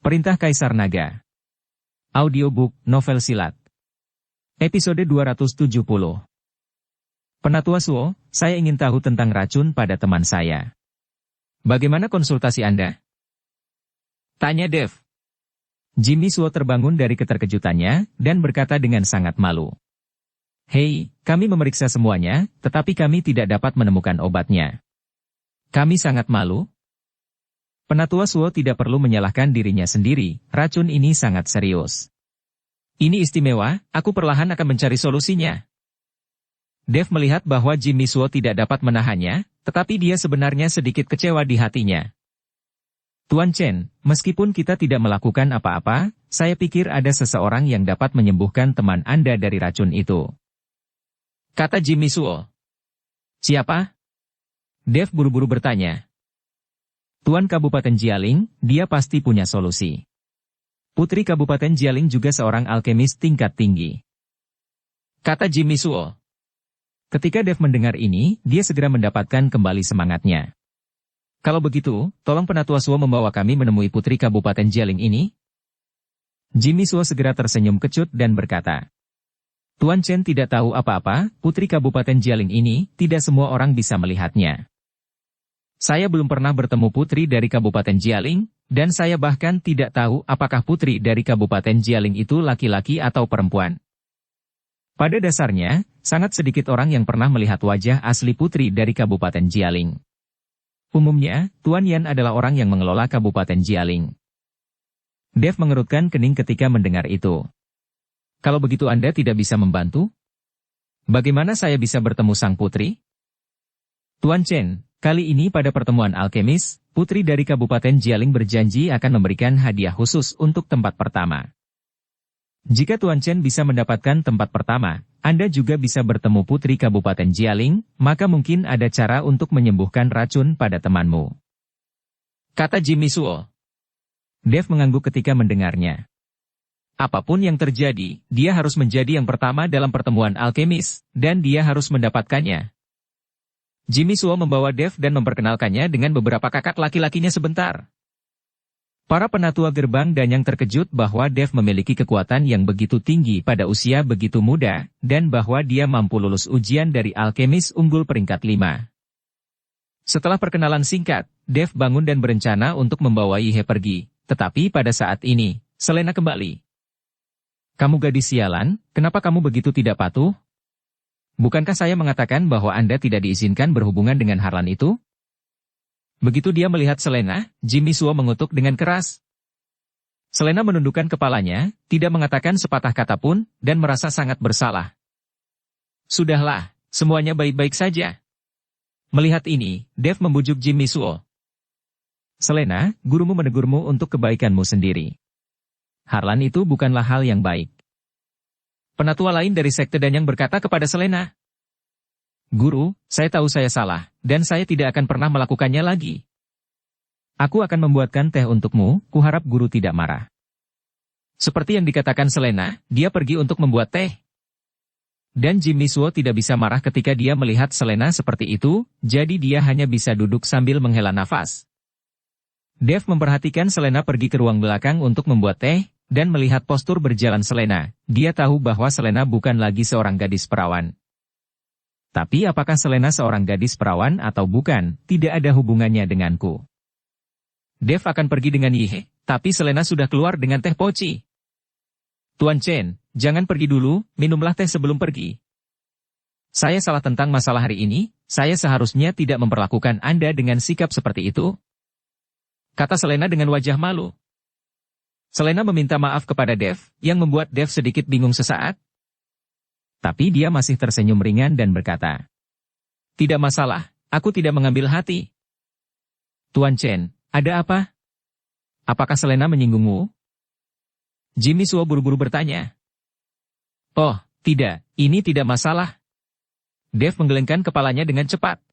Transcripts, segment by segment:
Perintah Kaisar Naga. Audiobook, novel silat. Episode 270. Penatua Suo, saya ingin tahu tentang racun pada teman saya. Bagaimana konsultasi Anda? Tanya Dev. Jimmy Suo terbangun dari keterkejutannya, dan berkata dengan sangat malu. Hei, kami memeriksa semuanya, tetapi kami tidak dapat menemukan obatnya. Kami sangat malu. Penatua Suo tidak perlu menyalahkan dirinya sendiri, racun ini sangat serius. Ini istimewa, aku perlahan akan mencari solusinya. Dev melihat bahwa Jimmy Suo tidak dapat menahannya, tetapi dia sebenarnya sedikit kecewa di hatinya. Tuan Chen, meskipun kita tidak melakukan apa-apa, saya pikir ada seseorang yang dapat menyembuhkan teman Anda dari racun itu. Kata Jimmy Suo. Siapa? Dev buru-buru bertanya. Tuan Kabupaten Jialing, dia pasti punya solusi. Putri Kabupaten Jialing juga seorang alkemis tingkat tinggi. Kata Jimmy Suo. Ketika Dev mendengar ini, dia segera mendapatkan kembali semangatnya. Kalau begitu, tolong Penatua Suo membawa kami menemui Putri Kabupaten Jialing ini. Jimmy Suo segera tersenyum kecut dan berkata. Tuan Chen tidak tahu apa-apa, Putri Kabupaten Jialing ini, tidak semua orang bisa melihatnya. Saya belum pernah bertemu putri dari Kabupaten Jialing, dan saya bahkan tidak tahu apakah putri dari Kabupaten Jialing itu laki-laki atau perempuan. Pada dasarnya, sangat sedikit orang yang pernah melihat wajah asli putri dari Kabupaten Jialing. Umumnya, Tuan Yan adalah orang yang mengelola Kabupaten Jialing. Dev mengerutkan kening ketika mendengar itu. Kalau begitu Anda tidak bisa membantu? Bagaimana saya bisa bertemu sang putri? Tuan Chen, kali ini pada pertemuan alkemis, putri dari Kabupaten Jialing berjanji akan memberikan hadiah khusus untuk tempat pertama. Jika Tuan Chen bisa mendapatkan tempat pertama, Anda juga bisa bertemu putri Kabupaten Jialing, maka mungkin ada cara untuk menyembuhkan racun pada temanmu. Kata Jimmy Suo. Dev mengangguk ketika mendengarnya. Apapun yang terjadi, dia harus menjadi yang pertama dalam pertemuan alkemis, dan dia harus mendapatkannya. Jimmy Suo membawa Dev dan memperkenalkannya dengan beberapa kakak laki-lakinya sebentar. Para penatua gerbang Danyang terkejut bahwa Dev memiliki kekuatan yang begitu tinggi pada usia begitu muda, dan bahwa dia mampu lulus ujian dari alkemis unggul peringkat 5. Setelah perkenalan singkat, Dev bangun dan berencana untuk membawa Yihe pergi, tetapi pada saat ini, Selena kembali. Kamu gadis sialan, kenapa kamu begitu tidak patuh? Bukankah saya mengatakan bahwa Anda tidak diizinkan berhubungan dengan Harlan itu? Begitu dia melihat Selena, Jimmy Suo mengutuk dengan keras. Selena menundukkan kepalanya, tidak mengatakan sepatah kata pun, dan merasa sangat bersalah. Sudahlah, semuanya baik-baik saja. Melihat ini, Dev membujuk Jimmy Suo. Selena, gurumu menegurmu untuk kebaikanmu sendiri. Harlan itu bukanlah hal yang baik. Penatua lain dari Sekte Danyang berkata kepada Selena. Guru, saya tahu saya salah, dan saya tidak akan pernah melakukannya lagi. Aku akan membuatkan teh untukmu, kuharap guru tidak marah. Seperti yang dikatakan Selena, dia pergi untuk membuat teh. Dan Jimmy Suo tidak bisa marah ketika dia melihat Selena seperti itu, jadi dia hanya bisa duduk sambil menghela nafas. Dev memperhatikan Selena pergi ke ruang belakang untuk membuat teh, dan melihat postur berjalan Selena, dia tahu bahwa Selena bukan lagi seorang gadis perawan. Tapi apakah Selena seorang gadis perawan atau bukan, tidak ada hubungannya denganku. Dev akan pergi dengan Yihe, tapi Selena sudah keluar dengan teh poci. Tuan Chen, jangan pergi dulu, minumlah teh sebelum pergi. Saya salah tentang masalah hari ini, saya seharusnya tidak memperlakukan Anda dengan sikap seperti itu. Kata Selena dengan wajah malu. Selena meminta maaf kepada Dev, yang membuat Dev sedikit bingung sesaat. Tapi dia masih tersenyum ringan dan berkata, tidak masalah, aku tidak mengambil hati. Tuan Chen, ada apa? Apakah Selena menyinggungmu? Jimmy Suo buru-buru bertanya. Oh, tidak, ini tidak masalah. Dev menggelengkan kepalanya dengan cepat.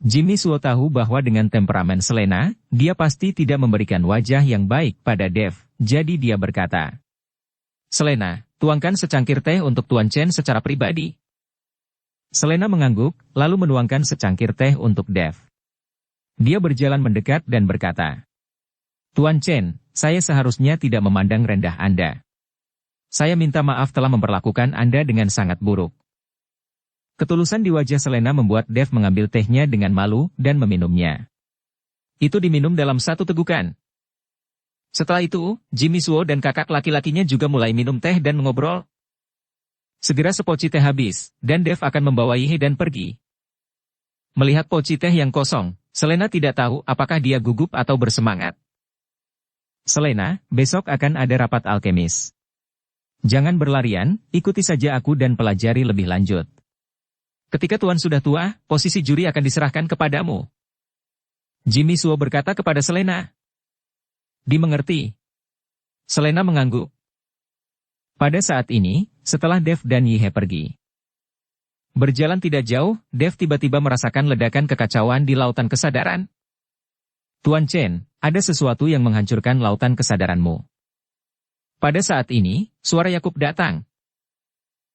Jimmy Suo tahu bahwa dengan temperamen Selena, dia pasti tidak memberikan wajah yang baik pada Dev, jadi dia berkata. Selena, tuangkan secangkir teh untuk Tuan Chen secara pribadi. Selena mengangguk, lalu menuangkan secangkir teh untuk Dev. Dia berjalan mendekat dan berkata, Tuan Chen, saya seharusnya tidak memandang rendah Anda. Saya minta maaf telah memperlakukan Anda dengan sangat buruk. Ketulusan di wajah Selena membuat Dev mengambil tehnya dengan malu dan meminumnya. Itu diminum dalam satu tegukan. Setelah itu, Jimmy Suo dan kakak laki-lakinya juga mulai minum teh dan mengobrol. Segera sepoci teh habis, dan Dev akan membawa Yihe dan pergi. Melihat poci teh yang kosong, Selena tidak tahu apakah dia gugup atau bersemangat. Selena, besok akan ada rapat alkemis. Jangan berlarian, ikuti saja aku dan pelajari lebih lanjut. Ketika Tuan sudah tua, posisi juri akan diserahkan kepadamu. Jimmy Suo berkata kepada Selena. Dimengerti. Selena mengangguk. Pada saat ini, setelah Dev dan Yihe pergi. Berjalan tidak jauh, Dev tiba-tiba merasakan ledakan kekacauan di lautan kesadaran. Tuan Chen, ada sesuatu yang menghancurkan lautan kesadaranmu. Pada saat ini, suara Yakub datang.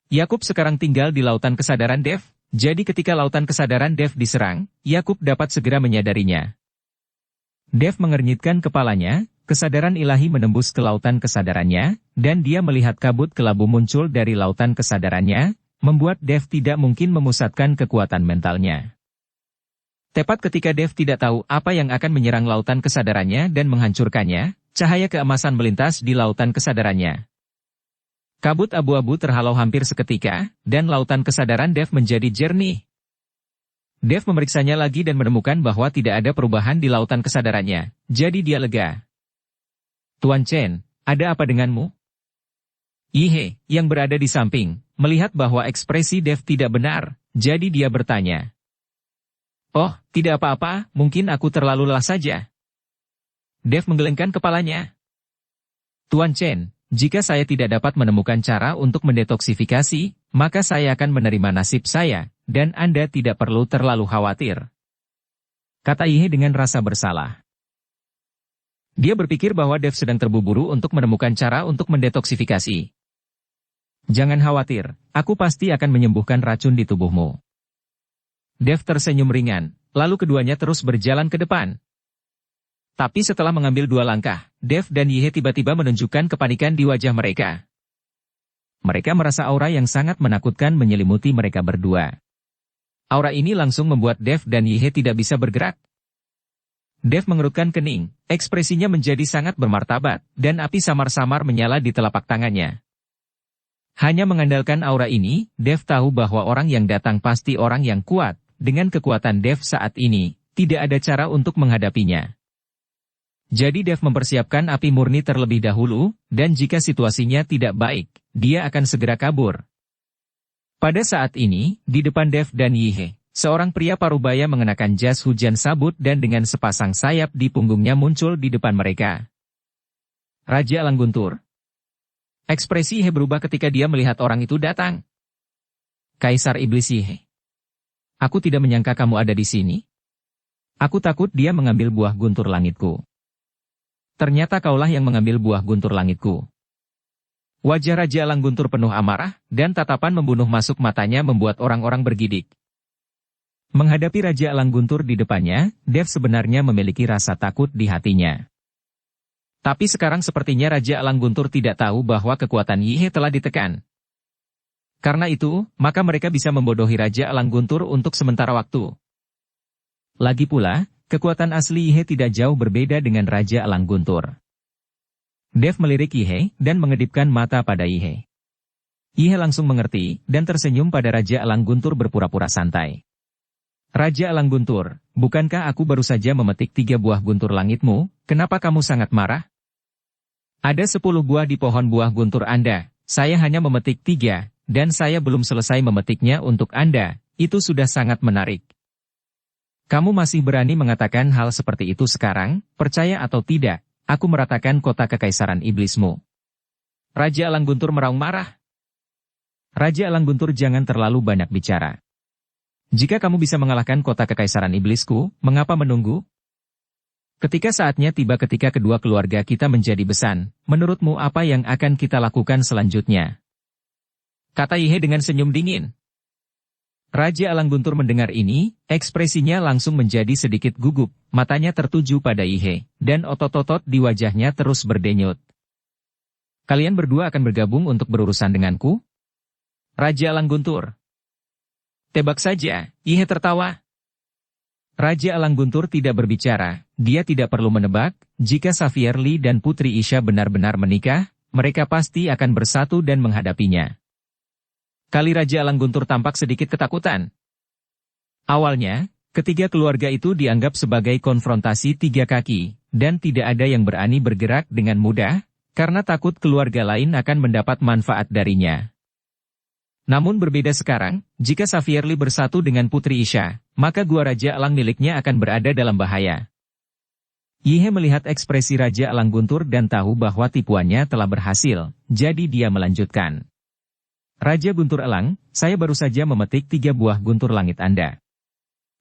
Yakub sekarang tinggal di lautan kesadaran Dev, jadi ketika lautan kesadaran Dev diserang, Yakub dapat segera menyadarinya. Dev mengernyitkan kepalanya. Kesadaran ilahi menembus ke lautan kesadarannya, dan dia melihat kabut kelabu muncul dari lautan kesadarannya, membuat Dev tidak mungkin memusatkan kekuatan mentalnya. Tepat ketika Dev tidak tahu apa yang akan menyerang lautan kesadarannya dan menghancurkannya, cahaya keemasan melintas di lautan kesadarannya. Kabut abu-abu terhalau hampir seketika, dan lautan kesadaran Dev menjadi jernih. Dev memeriksanya lagi dan menemukan bahwa tidak ada perubahan di lautan kesadarannya, jadi dia lega. Tuan Chen, ada apa denganmu? Yihe, yang berada di samping, melihat bahwa ekspresi Dev tidak benar, jadi dia bertanya. Oh, tidak apa-apa, mungkin aku terlalu lelah saja. Dev menggelengkan kepalanya. Tuan Chen, jika saya tidak dapat menemukan cara untuk mendetoksifikasi, maka saya akan menerima nasib saya, dan Anda tidak perlu terlalu khawatir. Kata Yihe dengan rasa bersalah. Dia berpikir bahwa Dev sedang terburu-buru untuk menemukan cara untuk mendetoksifikasi. Jangan khawatir, aku pasti akan menyembuhkan racun di tubuhmu. Dev tersenyum ringan, lalu keduanya terus berjalan ke depan. Tapi setelah mengambil 2 langkah, Dev dan Yihe tiba-tiba menunjukkan kepanikan di wajah mereka. Mereka merasa aura yang sangat menakutkan menyelimuti mereka berdua. Aura ini langsung membuat Dev dan Yihe tidak bisa bergerak. Dev mengerutkan kening, ekspresinya menjadi sangat bermartabat, dan api samar-samar menyala di telapak tangannya. Hanya mengandalkan aura ini, Dev tahu bahwa orang yang datang pasti orang yang kuat. Dengan kekuatan Dev saat ini, tidak ada cara untuk menghadapinya. Jadi Dev mempersiapkan api murni terlebih dahulu, dan jika situasinya tidak baik, dia akan segera kabur. Pada saat ini, di depan Dev dan Yihe, seorang pria parubaya mengenakan jas hujan sabut dan dengan sepasang sayap di punggungnya muncul di depan mereka. Raja Elang Guntur. Ekspresi Yihe berubah ketika dia melihat orang itu datang. Kaisar Iblis Yihe. Aku tidak menyangka kamu ada di sini. Aku takut dia mengambil buah guntur langitku. Ternyata kaulah yang mengambil buah guntur langitku. Wajah Raja Elang Guntur penuh amarah, dan tatapan membunuh masuk matanya membuat orang-orang bergidik. Menghadapi Raja Elang Guntur di depannya, Dev sebenarnya memiliki rasa takut di hatinya. Tapi sekarang sepertinya Raja Elang Guntur tidak tahu bahwa kekuatan Yihe telah ditekan. Karena itu, maka mereka bisa membodohi Raja Elang Guntur untuk sementara waktu. Lagi pula, kekuatan asli Yihe tidak jauh berbeda dengan Raja Elang Guntur. Dev melirik Yihe dan mengedipkan mata pada Yihe. Yihe langsung mengerti dan tersenyum pada Raja Elang Guntur berpura-pura santai. Raja Elang Guntur, bukankah aku baru saja memetik 3 buah guntur langitmu, kenapa kamu sangat marah? Ada 10 buah di pohon buah guntur Anda, saya hanya memetik 3, dan saya belum selesai memetiknya untuk Anda, itu sudah sangat menarik. Kamu masih berani mengatakan hal seperti itu sekarang, percaya atau tidak, aku meratakan kota kekaisaran iblismu. Raja Elang Guntur meraung marah. Raja Elang Guntur jangan terlalu banyak bicara. Jika kamu bisa mengalahkan kota kekaisaran iblisku, mengapa menunggu? Ketika saatnya tiba ketika kedua keluarga kita menjadi besan, menurutmu apa yang akan kita lakukan selanjutnya? Kata Yihe dengan senyum dingin. Raja Elang Guntur mendengar ini, ekspresinya langsung menjadi sedikit gugup, matanya tertuju pada Ihe, dan otot-otot di wajahnya terus berdenyut. Kalian berdua akan bergabung untuk berurusan denganku? Raja Elang Guntur. Tebak saja, Ihe tertawa. Raja Elang Guntur tidak berbicara, dia tidak perlu menebak, jika Safierli dan Putri Isha benar-benar menikah, mereka pasti akan bersatu dan menghadapinya. Kali Raja Elang Guntur tampak sedikit ketakutan. Awalnya, ketiga keluarga itu dianggap sebagai konfrontasi tiga kaki, dan tidak ada yang berani bergerak dengan mudah, karena takut keluarga lain akan mendapat manfaat darinya. Namun berbeda sekarang, jika Safierli bersatu dengan Putri Isha, maka gua Raja Elang miliknya akan berada dalam bahaya. Ihe melihat ekspresi Raja Elang Guntur dan tahu bahwa tipuannya telah berhasil, jadi dia melanjutkan. Raja Guntur Elang, saya baru saja memetik 3 buah guntur langit Anda.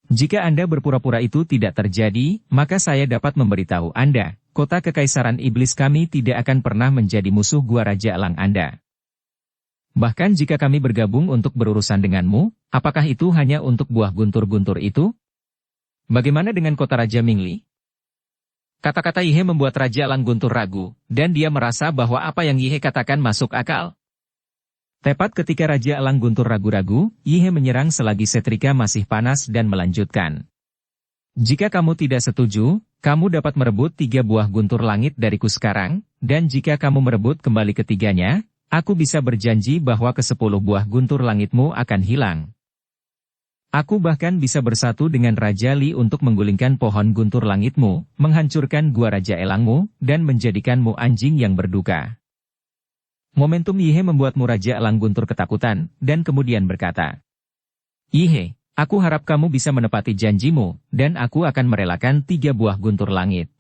Jika Anda berpura-pura itu tidak terjadi, maka saya dapat memberitahu Anda, kota kekaisaran iblis kami tidak akan pernah menjadi musuh gua Raja Elang Anda. Bahkan jika kami bergabung untuk berurusan denganmu, apakah itu hanya untuk buah guntur-guntur itu? Bagaimana dengan kota Raja Mingli? Kata-kata Ihe membuat Raja Elang Guntur ragu, dan dia merasa bahwa apa yang Ihe katakan masuk akal. Tepat ketika Raja Elang Guntur ragu-ragu, Ihe menyerang selagi setrika masih panas dan melanjutkan. Jika kamu tidak setuju, kamu dapat merebut 3 buah guntur langit dariku sekarang, dan jika kamu merebut kembali ketiganya, aku bisa berjanji bahwa ke-10 buah guntur langitmu akan hilang. Aku bahkan bisa bersatu dengan Raja Li untuk menggulingkan pohon guntur langitmu, menghancurkan gua Raja Elangmu, dan menjadikanmu anjing yang berduka. Momentum Ihe membuatmu Raja Elang Guntur ketakutan, dan kemudian berkata, Ihe, aku harap kamu bisa menepati janjimu, dan aku akan merelakan 3 buah guntur langit.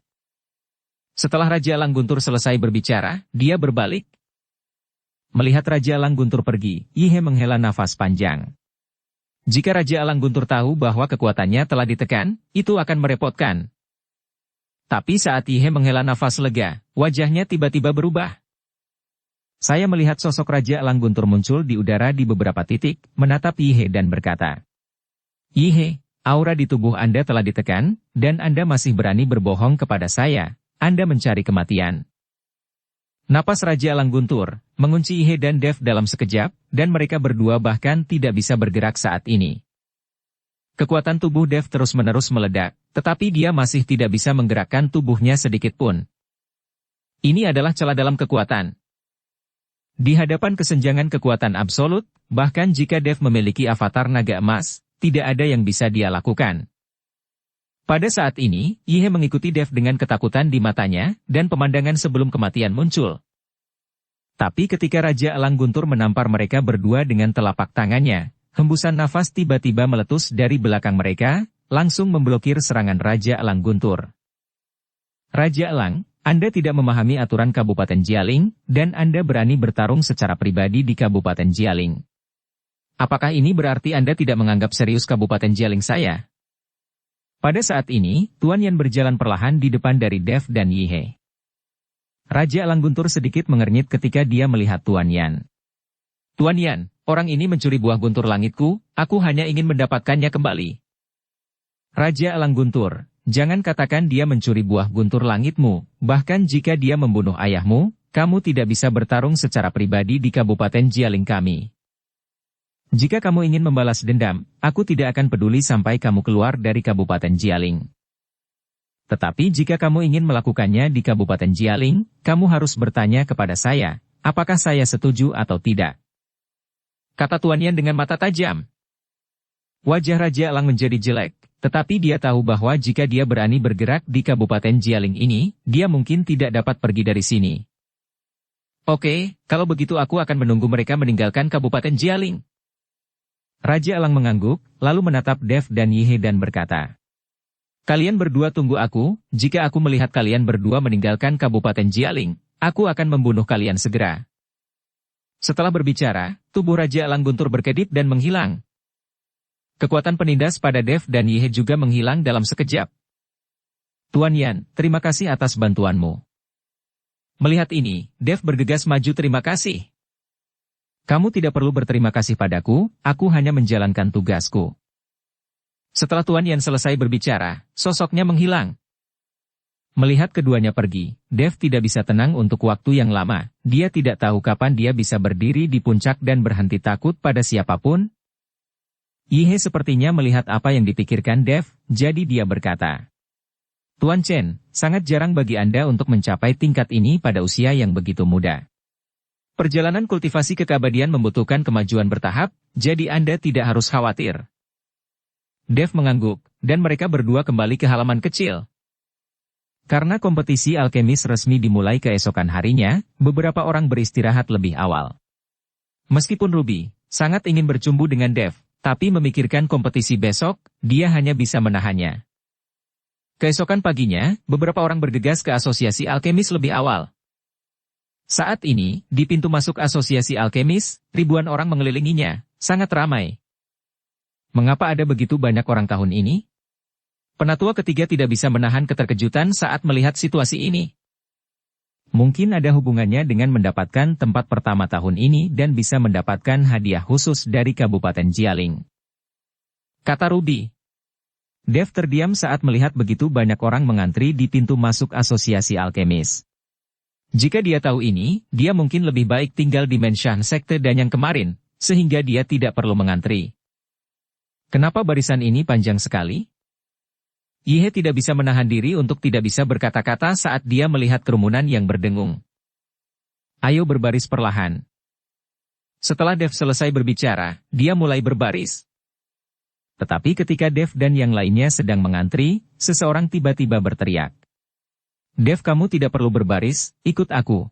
Setelah Raja Elang Guntur selesai berbicara, dia berbalik. Melihat Raja Elang Guntur pergi, Ihe menghela nafas panjang. Jika Raja Elang Guntur tahu bahwa kekuatannya telah ditekan, itu akan merepotkan. Tapi saat Ihe menghela nafas lega, wajahnya tiba-tiba berubah. Saya melihat sosok Raja Elang Guntur muncul di udara di beberapa titik, menatap Ihe dan berkata, Ihe, aura di tubuh Anda telah ditekan, dan Anda masih berani berbohong kepada saya, Anda mencari kematian. Napas Raja Elang Guntur mengunci Ihe dan Dev dalam sekejap, dan mereka berdua bahkan tidak bisa bergerak saat ini. Kekuatan tubuh Dev terus-menerus meledak, tetapi dia masih tidak bisa menggerakkan tubuhnya sedikit pun. Ini adalah celah dalam kekuatan. Di hadapan kesenjangan kekuatan absolut, bahkan jika Dev memiliki avatar naga emas, tidak ada yang bisa dia lakukan. Pada saat ini, Ihe mengikuti Dev dengan ketakutan di matanya, dan pemandangan sebelum kematian muncul. Tapi ketika Raja Elang Guntur menampar mereka berdua dengan telapak tangannya, hembusan nafas tiba-tiba meletus dari belakang mereka, langsung memblokir serangan Raja Elang Guntur. Raja Elang, Anda tidak memahami aturan Kabupaten Jialing, dan Anda berani bertarung secara pribadi di Kabupaten Jialing. Apakah ini berarti Anda tidak menganggap serius Kabupaten Jialing saya? Pada saat ini, Tuan Yan berjalan perlahan di depan dari Dev dan Ihe. Raja Elang Guntur sedikit mengernyit ketika dia melihat Tuan Yan. Tuan Yan, orang ini mencuri buah guntur langitku, aku hanya ingin mendapatkannya kembali. Raja Elang Guntur, jangan katakan dia mencuri buah guntur langitmu, bahkan jika dia membunuh ayahmu, kamu tidak bisa bertarung secara pribadi di Kabupaten Jialing kami. Jika kamu ingin membalas dendam, aku tidak akan peduli sampai kamu keluar dari Kabupaten Jialing. Tetapi jika kamu ingin melakukannya di Kabupaten Jialing, kamu harus bertanya kepada saya, apakah saya setuju atau tidak. Kata Tuan Yan dengan mata tajam. Wajah Raja Elang menjadi jelek, tetapi dia tahu bahwa jika dia berani bergerak di Kabupaten Jialing ini, dia mungkin tidak dapat pergi dari sini. Oke, kalau begitu aku akan menunggu mereka meninggalkan Kabupaten Jialing. Raja Elang mengangguk, lalu menatap Dev dan Ihe dan berkata, kalian berdua tunggu aku, jika aku melihat kalian berdua meninggalkan Kabupaten Jialing, aku akan membunuh kalian segera. Setelah berbicara, tubuh Raja Elang Guntur berkedip dan menghilang. Kekuatan penindas pada Dev dan Ihe juga menghilang dalam sekejap. Tuan Yan, terima kasih atas bantuanmu. Melihat ini, Dev bergegas maju terima kasih. Kamu tidak perlu berterima kasih padaku, aku hanya menjalankan tugasku. Setelah Tuan Yan selesai berbicara, sosoknya menghilang. Melihat keduanya pergi, Dev tidak bisa tenang untuk waktu yang lama. Dia tidak tahu kapan dia bisa berdiri di puncak dan berhenti takut pada siapapun. Yihe sepertinya melihat apa yang dipikirkan Dev, jadi dia berkata, Tuan Chen, sangat jarang bagi Anda untuk mencapai tingkat ini pada usia yang begitu muda. Perjalanan kultivasi keabadian membutuhkan kemajuan bertahap, jadi Anda tidak harus khawatir. Dev mengangguk, dan mereka berdua kembali ke halaman kecil. Karena kompetisi alkemis resmi dimulai keesokan harinya, beberapa orang beristirahat lebih awal. Meskipun Ruby sangat ingin bercumbu dengan Dev, tapi memikirkan kompetisi besok, dia hanya bisa menahannya. Keesokan paginya, beberapa orang bergegas ke asosiasi alkemis lebih awal. Saat ini, di pintu masuk asosiasi alkemis, ribuan orang mengelilinginya, sangat ramai. Mengapa ada begitu banyak orang tahun ini? Penatua ketiga tidak bisa menahan keterkejutan saat melihat situasi ini. Mungkin ada hubungannya dengan mendapatkan tempat pertama tahun ini dan bisa mendapatkan hadiah khusus dari Kabupaten Jialing. Kata Ruby. Dev terdiam saat melihat begitu banyak orang mengantri di pintu masuk asosiasi alkemis. Jika dia tahu ini, dia mungkin lebih baik tinggal di Menshan Sekte dan yang kemarin, sehingga dia tidak perlu mengantri. Kenapa barisan ini panjang sekali? Yihe tidak bisa menahan diri untuk tidak bisa berkata-kata saat dia melihat kerumunan yang berdengung. Ayo berbaris perlahan. Setelah Dev selesai berbicara, dia mulai berbaris. Tetapi ketika Dev dan yang lainnya sedang mengantri, seseorang tiba-tiba berteriak. Dev, kamu tidak perlu berbaris, ikut aku.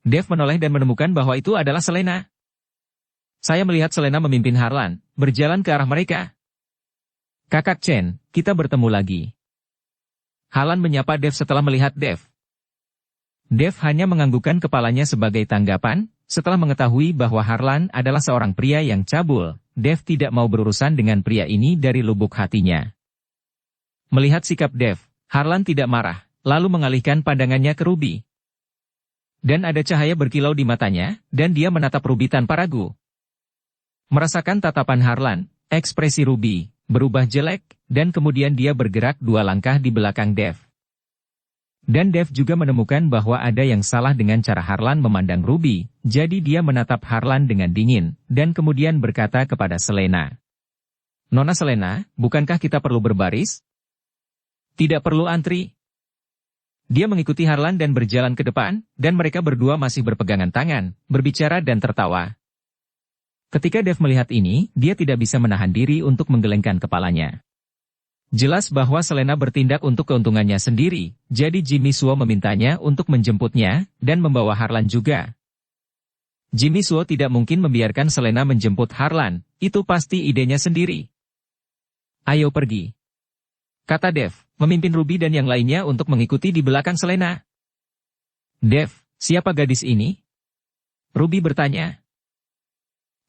Dev menoleh dan menemukan bahwa itu adalah Selena. Saya melihat Selena memimpin Harlan, berjalan ke arah mereka. Kakak Chen, kita bertemu lagi. Harlan menyapa Dev setelah melihat Dev. Dev hanya menganggukkan kepalanya sebagai tanggapan, setelah mengetahui bahwa Harlan adalah seorang pria yang cabul, Dev tidak mau berurusan dengan pria ini dari lubuk hatinya. Melihat sikap Dev, Harlan tidak marah. Lalu mengalihkan pandangannya ke Ruby. Dan ada cahaya berkilau di matanya, dan dia menatap Ruby tanpa ragu. Merasakan tatapan Harlan, ekspresi Ruby berubah jelek, dan kemudian dia bergerak 2 langkah di belakang Dev. Dan Dev juga menemukan bahwa ada yang salah dengan cara Harlan memandang Ruby, jadi dia menatap Harlan dengan dingin, dan kemudian berkata kepada Selena. Nona Selena, bukankah kita perlu berbaris? Tidak perlu antri. Dia mengikuti Harlan dan berjalan ke depan, dan mereka berdua masih berpegangan tangan, berbicara dan tertawa. Ketika Dev melihat ini, dia tidak bisa menahan diri untuk menggelengkan kepalanya. Jelas bahwa Selena bertindak untuk keuntungannya sendiri, jadi Jimmy Suo memintanya untuk menjemputnya, dan membawa Harlan juga. Jimmy Suo tidak mungkin membiarkan Selena menjemput Harlan, itu pasti idenya sendiri. Ayo pergi. Kata Dev, memimpin Ruby dan yang lainnya untuk mengikuti di belakang Selena. Dev, siapa gadis ini? Ruby bertanya.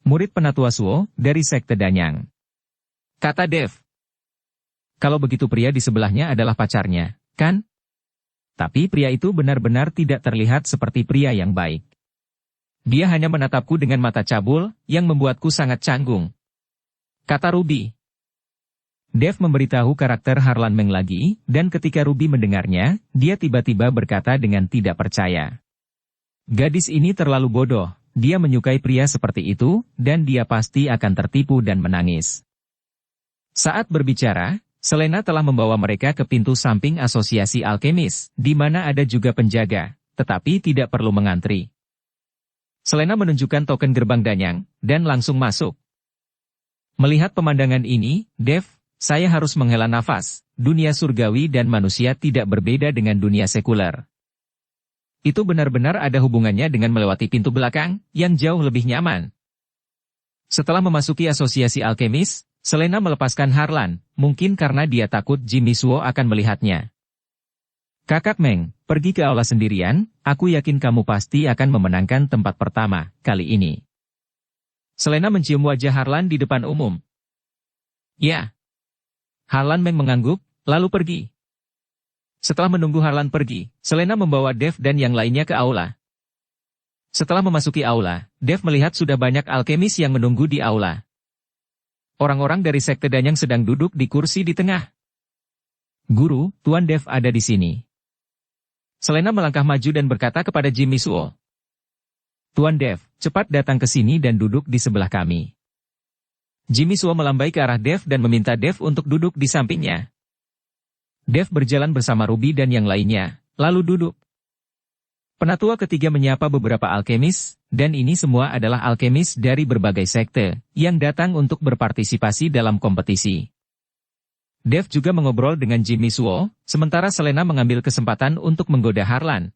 Murid penatua Suo, dari Sekte Danyang. Kata Dev. Kalau begitu pria di sebelahnya adalah pacarnya, kan? Tapi pria itu benar-benar tidak terlihat seperti pria yang baik. Dia hanya menatapku dengan mata cabul, yang membuatku sangat canggung. Kata Ruby. Dev memberitahu karakter Harlan Meng lagi, dan ketika Ruby mendengarnya, dia tiba-tiba berkata dengan tidak percaya. Gadis ini terlalu bodoh, dia menyukai pria seperti itu, dan dia pasti akan tertipu dan menangis. Saat berbicara, Selena telah membawa mereka ke pintu samping asosiasi alkemis, di mana ada juga penjaga, tetapi tidak perlu mengantri. Selena menunjukkan token gerbang Danyang, dan langsung masuk. Melihat pemandangan ini, Dev, saya harus menghela nafas, dunia surgawi dan manusia tidak berbeda dengan dunia sekuler. Itu benar-benar ada hubungannya dengan melewati pintu belakang, yang jauh lebih nyaman. Setelah memasuki asosiasi alkemis, Selena melepaskan Harlan, mungkin karena dia takut Jimmy Suo akan melihatnya. Kakak Meng, pergi ke aula sendirian, aku yakin kamu pasti akan memenangkan tempat pertama, kali ini. Selena mencium wajah Harlan di depan umum. Ya. Harlan Meng mengangguk, lalu pergi. Setelah menunggu Harlan pergi, Selena membawa Dev dan yang lainnya ke aula. Setelah memasuki aula, Dev melihat sudah banyak alkemis yang menunggu di aula. Orang-orang dari Sekte Danyang sedang duduk di kursi di tengah. Guru, Tuan Dev ada di sini. Selena melangkah maju dan berkata kepada Jimmy Suo. Tuan Dev, cepat datang ke sini dan duduk di sebelah kami. Jimmy Suo melambai ke arah Dev dan meminta Dev untuk duduk di sampingnya. Dev berjalan bersama Ruby dan yang lainnya, lalu duduk. Penatua ketiga menyapa beberapa alkemis, dan ini semua adalah alkemis dari berbagai sekte, yang datang untuk berpartisipasi dalam kompetisi. Dev juga mengobrol dengan Jimmy Suo, sementara Selena mengambil kesempatan untuk menggoda Harlan.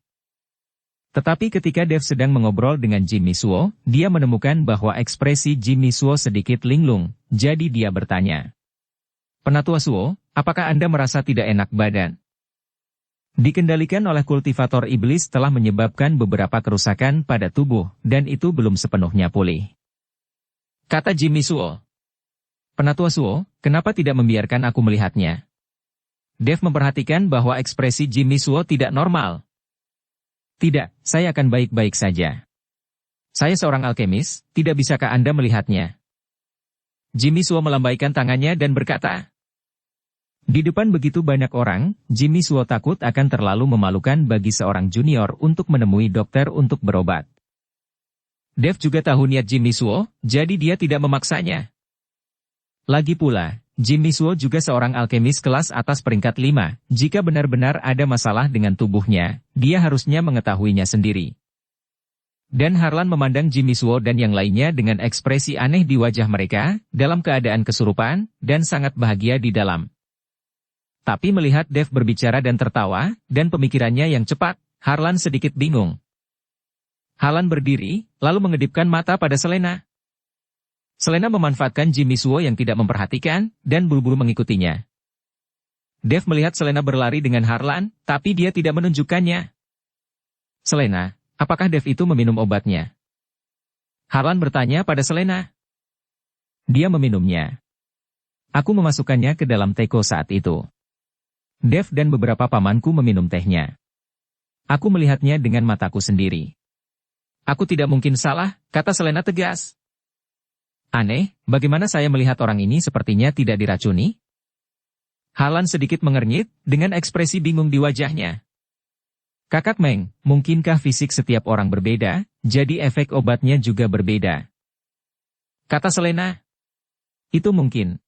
Tetapi ketika Dev sedang mengobrol dengan Jimmy Suo, dia menemukan bahwa ekspresi Jimmy Suo sedikit linglung, jadi dia bertanya. Penatua Suo, apakah Anda merasa tidak enak badan? Dikendalikan oleh kultivator iblis telah menyebabkan beberapa kerusakan pada tubuh, dan itu belum sepenuhnya pulih. Kata Jimmy Suo. Penatua Suo, kenapa tidak membiarkan aku melihatnya? Dev memperhatikan bahwa ekspresi Jimmy Suo tidak normal. Tidak, saya akan baik-baik saja. Saya seorang alkemis, tidak bisakah Anda melihatnya? Jimmy Suo melambaikan tangannya dan berkata, di depan begitu banyak orang, Jimmy Suo takut akan terlalu memalukan bagi seorang junior untuk menemui dokter untuk berobat. Dev juga tahu niat Jimmy Suo, jadi dia tidak memaksanya. Lagi pula, Jimmy Suo juga seorang alkemis kelas atas peringkat 5, jika benar-benar ada masalah dengan tubuhnya, dia harusnya mengetahuinya sendiri. Dan Harlan memandang Jimmy Suo dan yang lainnya dengan ekspresi aneh di wajah mereka, dalam keadaan kesurupan, dan sangat bahagia di dalam. Tapi melihat Dev berbicara dan tertawa, dan pemikirannya yang cepat, Harlan sedikit bingung. Harlan berdiri, lalu mengedipkan mata pada Selena. Selena memanfaatkan Jimmy Suo yang tidak memperhatikan, dan buru-buru mengikutinya. Dev melihat Selena berlari dengan Harlan, tapi dia tidak menunjukkannya. Selena, apakah Dev itu meminum obatnya? Harlan bertanya pada Selena. Dia meminumnya. Aku memasukkannya ke dalam teko saat itu. Dev dan beberapa pamanku meminum tehnya. Aku melihatnya dengan mataku sendiri. Aku tidak mungkin salah, kata Selena tegas. Aneh, bagaimana saya melihat orang ini sepertinya tidak diracuni? Harlan sedikit mengernyit, dengan ekspresi bingung di wajahnya. Kakak Meng, mungkinkah fisik setiap orang berbeda, jadi efek obatnya juga berbeda? Kata Selena. Itu mungkin.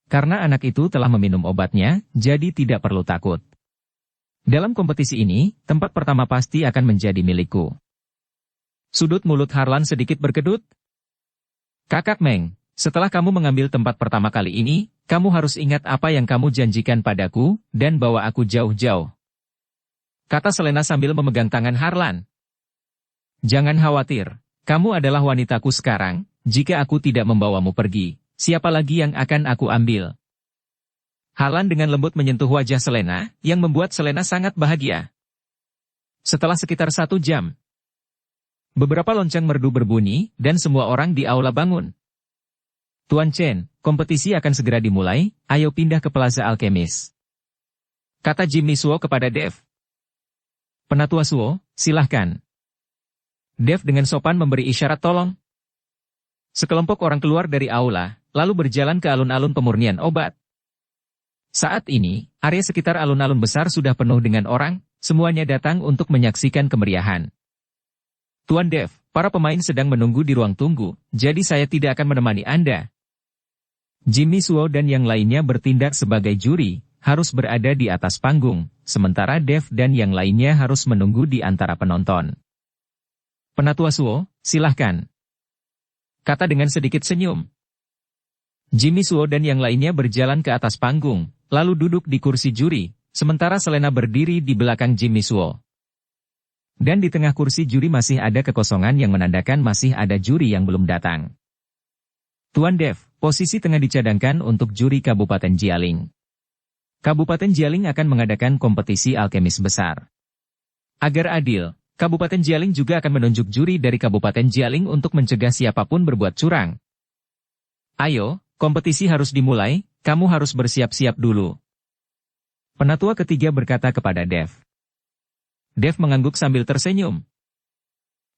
Karena anak itu telah meminum obatnya, jadi tidak perlu takut. Dalam kompetisi ini, tempat pertama pasti akan menjadi milikku. Sudut mulut Harlan sedikit berkedut. Kakak Meng, setelah kamu mengambil tempat pertama kali ini, kamu harus ingat apa yang kamu janjikan padaku, dan bawa aku jauh-jauh. Kata Selena sambil memegang tangan Harlan. Jangan khawatir, kamu adalah wanitaku sekarang, jika aku tidak membawamu pergi. Siapa lagi yang akan aku ambil? Harlan dengan lembut menyentuh wajah Selena, yang membuat Selena sangat bahagia. Setelah sekitar 1 jam, beberapa lonceng merdu berbunyi, dan semua orang di aula bangun. Tuan Chen, kompetisi akan segera dimulai, ayo pindah ke Plaza Alkemis. Kata Jimmy Suo kepada Dev. Penatua Suo, silahkan. Dev dengan sopan memberi isyarat tolong. Sekelompok orang keluar dari aula, lalu berjalan ke alun-alun pemurnian obat. Saat ini, area sekitar alun-alun besar sudah penuh dengan orang, semuanya datang untuk menyaksikan kemeriahan. Tuan Dev, para pemain sedang menunggu di ruang tunggu, jadi saya tidak akan menemani Anda. Jimmy Suo dan yang lainnya bertindak sebagai juri, harus berada di atas panggung, sementara Dev dan yang lainnya harus menunggu di antara penonton. Penatua Suo, silahkan. Kata dengan sedikit senyum. Jimmy Suo dan yang lainnya berjalan ke atas panggung, lalu duduk di kursi juri, sementara Selena berdiri di belakang Jimmy Suo. Dan di tengah kursi juri masih ada kekosongan yang menandakan masih ada juri yang belum datang. Tuan Dev, posisi tengah dicadangkan untuk juri Kabupaten Jialing. Kabupaten Jialing akan mengadakan kompetisi alkemis besar. Agar adil, Kabupaten Jialing juga akan menunjuk juri dari Kabupaten Jialing untuk mencegah siapapun berbuat curang. Ayo, kompetisi harus dimulai, kamu harus bersiap-siap dulu. Penatua ketiga berkata kepada Dev. Dev mengangguk sambil tersenyum.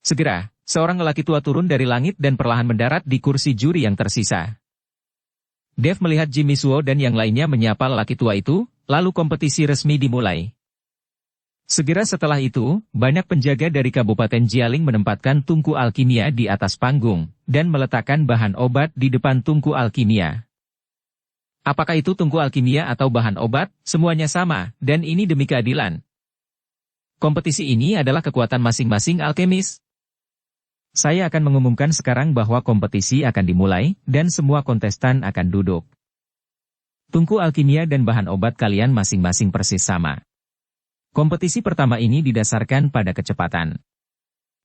Segera, seorang lelaki tua turun dari langit dan perlahan mendarat di kursi juri yang tersisa. Dev melihat Jimmy Suo dan yang lainnya menyapa lelaki tua itu, lalu kompetisi resmi dimulai. Segera setelah itu, banyak penjaga dari Kabupaten Jialing menempatkan tungku alkimia di atas panggung, dan meletakkan bahan obat di depan tungku alkimia. Apakah itu tungku alkimia atau bahan obat, semuanya sama, dan ini demi keadilan. Kompetisi ini adalah kekuatan masing-masing alkemis. Saya akan mengumumkan sekarang bahwa kompetisi akan dimulai, dan semua kontestan akan duduk. Tungku alkimia dan bahan obat kalian masing-masing persis sama. Kompetisi pertama ini didasarkan pada kecepatan.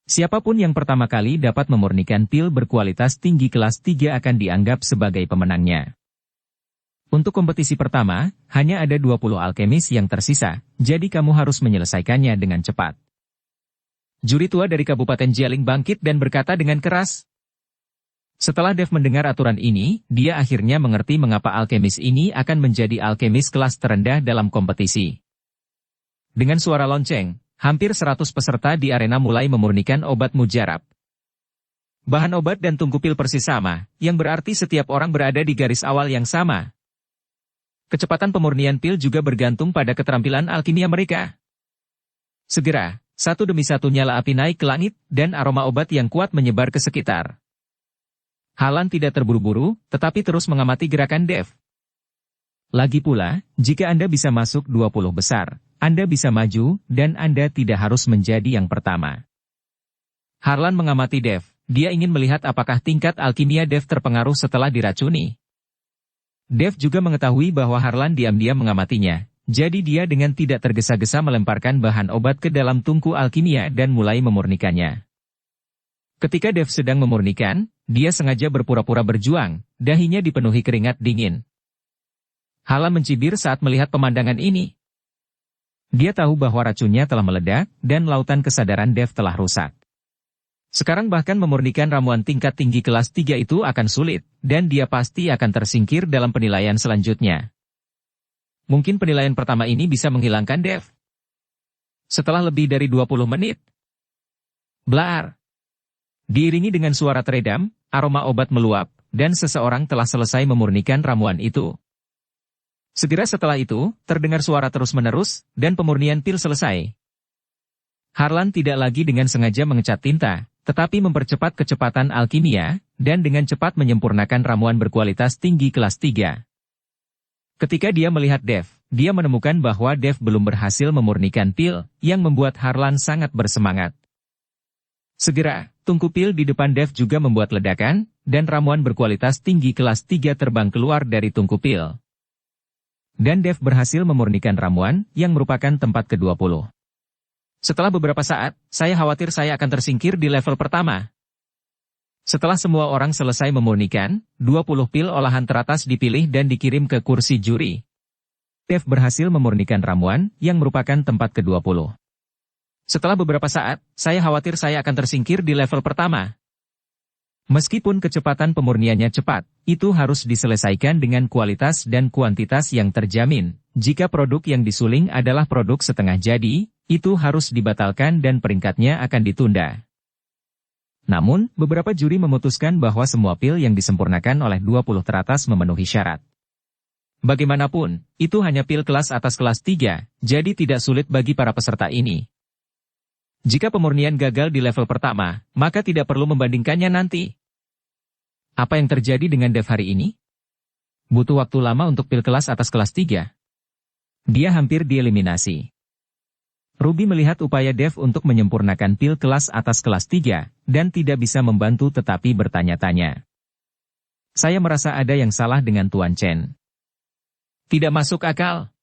Siapapun yang pertama kali dapat memurnikan pil berkualitas tinggi kelas 3 akan dianggap sebagai pemenangnya. Untuk kompetisi pertama, hanya ada 20 alkemis yang tersisa, jadi kamu harus menyelesaikannya dengan cepat. Juri tua dari Kabupaten Jialing bangkit dan berkata dengan keras. Setelah Dev mendengar aturan ini, dia akhirnya mengerti mengapa alkemis ini akan menjadi alkemis kelas terendah dalam kompetisi. Dengan suara lonceng, hampir 100 peserta di arena mulai memurnikan obat mujarab. Bahan obat dan tungku pil persis sama, yang berarti setiap orang berada di garis awal yang sama. Kecepatan pemurnian pil juga bergantung pada keterampilan alkimia mereka. Segera, satu demi satu nyala api naik ke langit, dan aroma obat yang kuat menyebar ke sekitar. Harlan tidak terburu-buru, tetapi terus mengamati gerakan Dev. Lagi pula, jika Anda bisa masuk 20 besar, Anda bisa maju, dan Anda tidak harus menjadi yang pertama. Harlan mengamati Dev, dia ingin melihat apakah tingkat alkimia Dev terpengaruh setelah diracuni. Dev juga mengetahui bahwa Harlan diam-diam mengamatinya, jadi dia dengan tidak tergesa-gesa melemparkan bahan obat ke dalam tungku alkimia dan mulai memurnikannya. Ketika Dev sedang memurnikan, dia sengaja berpura-pura berjuang, dahinya dipenuhi keringat dingin. Harlan mencibir saat melihat pemandangan ini. Dia tahu bahwa racunnya telah meledak, dan lautan kesadaran Dev telah rusak. Sekarang bahkan memurnikan ramuan tingkat tinggi kelas 3 itu akan sulit, dan dia pasti akan tersingkir dalam penilaian selanjutnya. Mungkin penilaian pertama ini bisa menghilangkan Dev. Setelah lebih dari 20 menit. Blar. Diiringi dengan suara teredam, aroma obat meluap, dan seseorang telah selesai memurnikan ramuan itu. Segera setelah itu, terdengar suara terus-menerus, dan pemurnian pil selesai. Harlan tidak lagi dengan sengaja mengecat tinta, tetapi mempercepat kecepatan alkimia, dan dengan cepat menyempurnakan ramuan berkualitas tinggi kelas 3. Ketika dia melihat Dev, dia menemukan bahwa Dev belum berhasil memurnikan pil, yang membuat Harlan sangat bersemangat. Segera, tungku pil di depan Dev juga membuat ledakan, dan ramuan berkualitas tinggi kelas 3 terbang keluar dari tungku pil. Dan Dev berhasil memurnikan ramuan, yang merupakan tempat ke-20. Setelah beberapa saat, saya khawatir saya akan tersingkir di level pertama. Setelah semua orang selesai memurnikan, 20 pil olahan teratas dipilih dan dikirim ke kursi juri. Dev berhasil memurnikan ramuan, yang merupakan tempat ke-20. Setelah beberapa saat, saya khawatir saya akan tersingkir di level pertama. Meskipun kecepatan pemurniannya cepat, itu harus diselesaikan dengan kualitas dan kuantitas yang terjamin. Jika produk yang disuling adalah produk setengah jadi, itu harus dibatalkan dan peringkatnya akan ditunda. Namun, beberapa juri memutuskan bahwa semua pil yang disempurnakan oleh 20 teratas memenuhi syarat. Bagaimanapun, itu hanya pil kelas atas kelas 3, jadi tidak sulit bagi para peserta ini. Jika pemurnian gagal di level pertama, maka tidak perlu membandingkannya nanti. Apa yang terjadi dengan Dev hari ini? Butuh waktu lama untuk pil kelas atas kelas 3. Dia hampir dieliminasi. Ruby melihat upaya Dev untuk menyempurnakan pil kelas atas kelas 3, dan tidak bisa membantu tetapi bertanya-tanya. Saya merasa ada yang salah dengan Tuan Chen. Tidak masuk akal.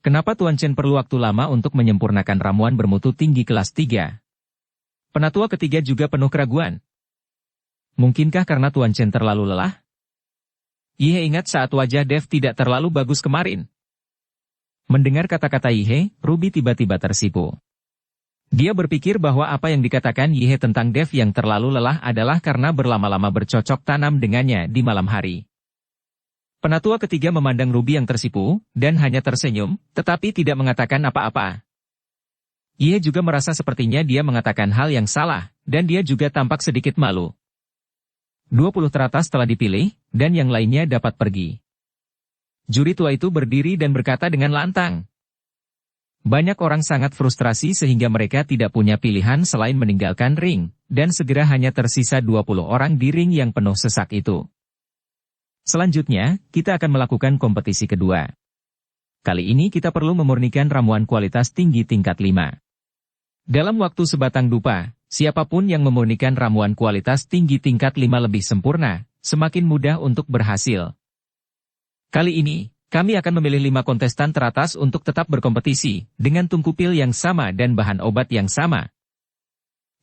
Kenapa Tuan Chen perlu waktu lama untuk menyempurnakan ramuan bermutu tinggi kelas 3? Penatua ketiga juga penuh keraguan. Mungkinkah karena Tuan Chen terlalu lelah? Ihe ingat saat wajah Dev tidak terlalu bagus kemarin. Mendengar kata-kata Ihe, Ruby tiba-tiba tersipu. Dia berpikir bahwa apa yang dikatakan Ihe tentang Dev yang terlalu lelah adalah karena berlama-lama bercocok tanam dengannya di malam hari. Penatua ketiga memandang Ruby yang tersipu, dan hanya tersenyum, tetapi tidak mengatakan apa-apa. Ia juga merasa sepertinya dia mengatakan hal yang salah, dan dia juga tampak sedikit malu. 20 teratas telah dipilih, dan yang lainnya dapat pergi. Juri tua itu berdiri dan berkata dengan lantang. Banyak orang sangat frustrasi sehingga mereka tidak punya pilihan selain meninggalkan ring, dan segera hanya tersisa 20 orang di ring yang penuh sesak itu. Selanjutnya, kita akan melakukan kompetisi kedua. Kali ini kita perlu memurnikan ramuan kualitas tinggi tingkat 5. Dalam waktu sebatang dupa, siapapun yang memurnikan ramuan kualitas tinggi tingkat 5 lebih sempurna, semakin mudah untuk berhasil. Kali ini, kami akan memilih 5 kontestan teratas untuk tetap berkompetisi, dengan tungku pil yang sama dan bahan obat yang sama.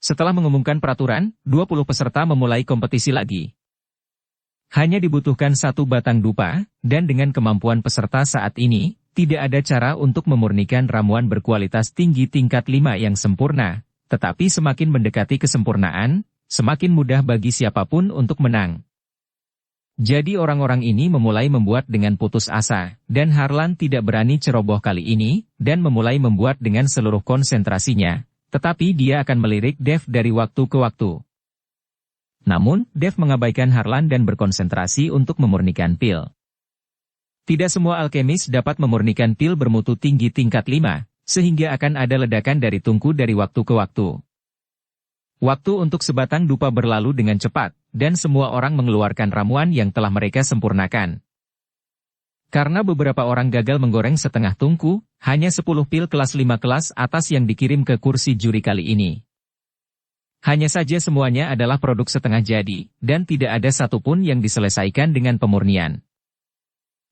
Setelah mengumumkan peraturan, 20 peserta memulai kompetisi lagi. Hanya dibutuhkan 1 batang dupa, dan dengan kemampuan peserta saat ini, tidak ada cara untuk memurnikan ramuan berkualitas tinggi tingkat 5 yang sempurna, tetapi semakin mendekati kesempurnaan, semakin mudah bagi siapapun untuk menang. Jadi orang-orang ini memulai membuat dengan putus asa, dan Harlan tidak berani ceroboh kali ini, dan memulai membuat dengan seluruh konsentrasinya, tetapi dia akan melirik Dev dari waktu ke waktu. Namun, Dev mengabaikan Harlan dan berkonsentrasi untuk memurnikan pil. Tidak semua alkemis dapat memurnikan pil bermutu tinggi tingkat 5, sehingga akan ada ledakan dari tungku dari waktu ke waktu. Waktu untuk sebatang dupa berlalu dengan cepat, dan semua orang mengeluarkan ramuan yang telah mereka sempurnakan. Karena beberapa orang gagal menggoreng setengah tungku, hanya 10 pil kelas 5 kelas atas yang dikirim ke kursi juri kali ini. Hanya saja semuanya adalah produk setengah jadi, dan tidak ada satupun yang diselesaikan dengan pemurnian.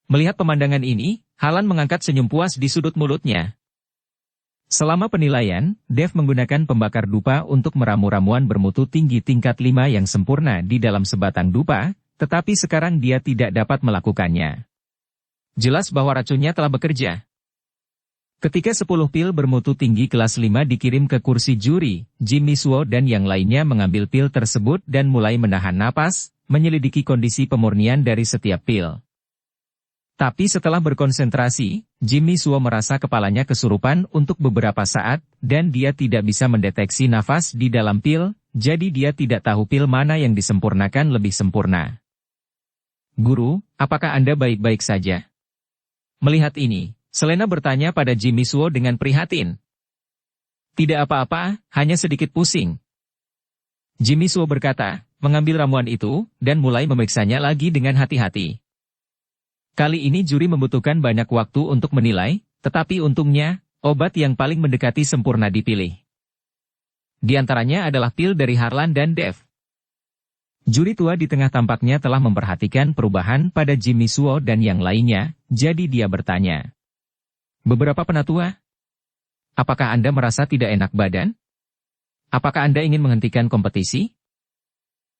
Melihat pemandangan ini, Harlan mengangkat senyum puas di sudut mulutnya. Selama penilaian, Dev menggunakan pembakar dupa untuk meramu ramuan bermutu tinggi tingkat 5 yang sempurna di dalam sebatang dupa, tetapi sekarang dia tidak dapat melakukannya. Jelas bahwa racunnya telah bekerja. Ketika 10 pil bermutu tinggi kelas 5 dikirim ke kursi juri, Jimmy Suo dan yang lainnya mengambil pil tersebut dan mulai menahan napas, menyelidiki kondisi pemurnian dari setiap pil. Tapi setelah berkonsentrasi, Jimmy Suo merasa kepalanya kesurupan untuk beberapa saat, dan dia tidak bisa mendeteksi nafas di dalam pil, jadi dia tidak tahu pil mana yang disempurnakan lebih sempurna. Guru, apakah Anda baik-baik saja? Melihat ini, Selena bertanya pada Jimmy Suo dengan prihatin. Tidak apa-apa, hanya sedikit pusing. Jimmy Suo berkata, mengambil ramuan itu, dan mulai memeriksanya lagi dengan hati-hati. Kali ini juri membutuhkan banyak waktu untuk menilai, tetapi untungnya, obat yang paling mendekati sempurna dipilih. Di antaranya adalah pil dari Harlan dan Dev. Juri tua di tengah tampaknya telah memperhatikan perubahan pada Jimmy Suo dan yang lainnya, jadi dia bertanya. Beberapa penatua? Apakah Anda merasa tidak enak badan? Apakah Anda ingin menghentikan kompetisi?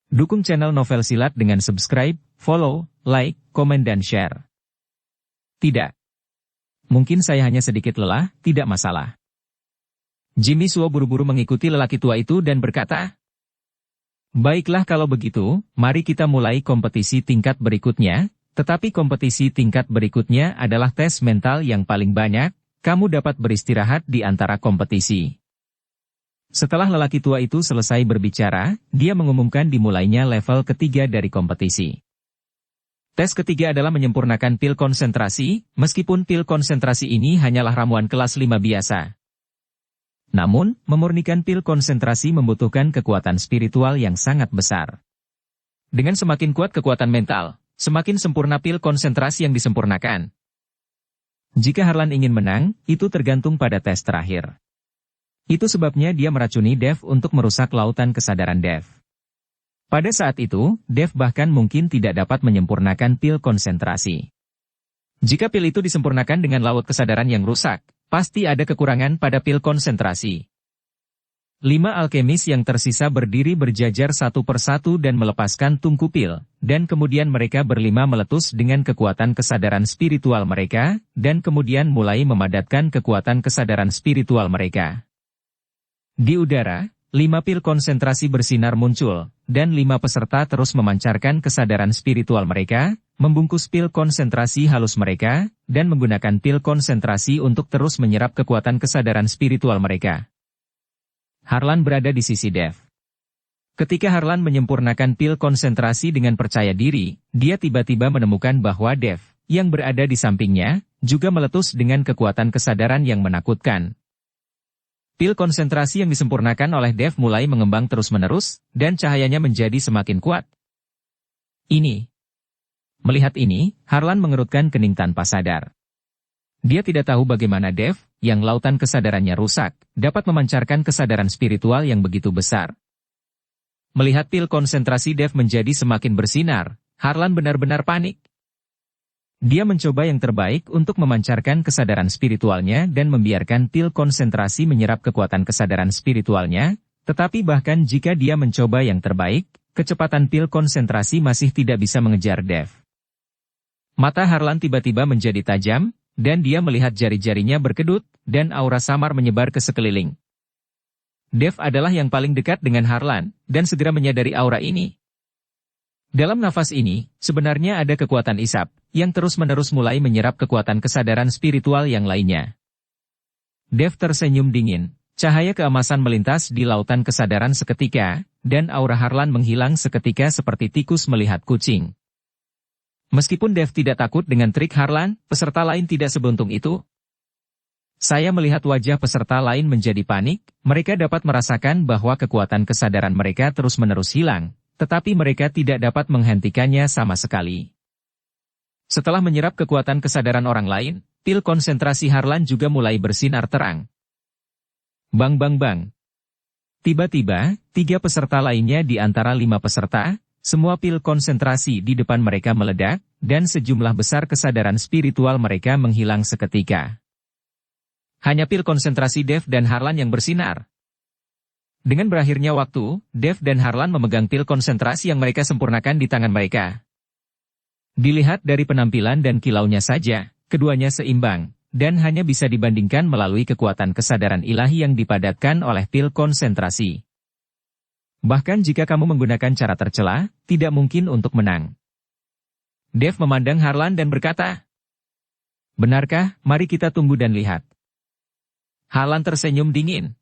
Dukung channel Novel Silat dengan subscribe, follow, like, komen dan share. Tidak. Mungkin saya hanya sedikit lelah, tidak masalah. Jimmy Suo buru-buru mengikuti lelaki tua itu dan berkata, baiklah kalau begitu, mari kita mulai kompetisi tingkat berikutnya, tetapi kompetisi tingkat berikutnya adalah tes mental yang paling banyak, kamu dapat beristirahat di antara kompetisi. Setelah lelaki tua itu selesai berbicara, dia mengumumkan dimulainya level ketiga dari kompetisi. Tes ketiga adalah menyempurnakan pil konsentrasi, meskipun pil konsentrasi ini hanyalah ramuan kelas 5 biasa. Namun, memurnikan pil konsentrasi membutuhkan kekuatan spiritual yang sangat besar. Dengan semakin kuat kekuatan mental, semakin sempurna pil konsentrasi yang disempurnakan. Jika Harlan ingin menang, itu tergantung pada tes terakhir. Itu sebabnya dia meracuni Dev untuk merusak lautan kesadaran Dev. Pada saat itu, Dev bahkan mungkin tidak dapat menyempurnakan pil konsentrasi. Jika pil itu disempurnakan dengan laut kesadaran yang rusak, pasti ada kekurangan pada pil konsentrasi. 5 alkemis yang tersisa berdiri berjajar satu persatu dan melepaskan tungku pil, dan kemudian mereka berlima meletus dengan kekuatan kesadaran spiritual mereka, dan kemudian mulai memadatkan kekuatan kesadaran spiritual mereka. Di udara, 5 pil konsentrasi bersinar muncul, dan 5 peserta terus memancarkan kesadaran spiritual mereka, membungkus pil konsentrasi halus mereka, dan menggunakan pil konsentrasi untuk terus menyerap kekuatan kesadaran spiritual mereka. Harlan berada di sisi Dev. Ketika Harlan menyempurnakan pil konsentrasi dengan percaya diri, dia tiba-tiba menemukan bahwa Dev, yang berada di sampingnya, juga meletus dengan kekuatan kesadaran yang menakutkan. Pil konsentrasi yang disempurnakan oleh Dev mulai mengembang terus-menerus, dan cahayanya menjadi semakin kuat. Melihat ini, Harlan mengerutkan kening tanpa sadar. Dia tidak tahu bagaimana Dev, yang lautan kesadarannya rusak, dapat memancarkan kesadaran spiritual yang begitu besar. Melihat pil konsentrasi Dev menjadi semakin bersinar, Harlan benar-benar panik. Dia mencoba yang terbaik untuk memancarkan kesadaran spiritualnya dan membiarkan pil konsentrasi menyerap kekuatan kesadaran spiritualnya, tetapi bahkan jika dia mencoba yang terbaik, kecepatan pil konsentrasi masih tidak bisa mengejar Dev. Mata Harlan tiba-tiba menjadi tajam, dan dia melihat jari-jarinya berkedut, dan aura samar menyebar ke sekeliling. Dev adalah yang paling dekat dengan Harlan, dan segera menyadari aura ini. Dalam nafas ini, sebenarnya ada kekuatan isap, yang terus-menerus mulai menyerap kekuatan kesadaran spiritual yang lainnya. Dev tersenyum dingin, cahaya keemasan melintas di lautan kesadaran seketika, dan aura Harlan menghilang seketika seperti tikus melihat kucing. Meskipun Dev tidak takut dengan trik Harlan, peserta lain tidak seberuntung itu. Saya melihat wajah peserta lain menjadi panik, mereka dapat merasakan bahwa kekuatan kesadaran mereka terus-menerus hilang, tetapi mereka tidak dapat menghentikannya sama sekali. Setelah menyerap kekuatan kesadaran orang lain, pil konsentrasi Harlan juga mulai bersinar terang. Bang bang bang. Tiba-tiba, 3 peserta lainnya di antara 5 peserta, semua pil konsentrasi di depan mereka meledak, dan sejumlah besar kesadaran spiritual mereka menghilang seketika. Hanya pil konsentrasi Dev dan Harlan yang bersinar. Dengan berakhirnya waktu, Dev dan Harlan memegang pil konsentrasi yang mereka sempurnakan di tangan mereka. Dilihat dari penampilan dan kilaunya saja, keduanya seimbang, dan hanya bisa dibandingkan melalui kekuatan kesadaran ilahi yang dipadatkan oleh pil konsentrasi. Bahkan jika kamu menggunakan cara tercela, tidak mungkin untuk menang. Dev memandang Harlan dan berkata, "Benarkah? Mari kita tunggu dan lihat." Harlan tersenyum dingin.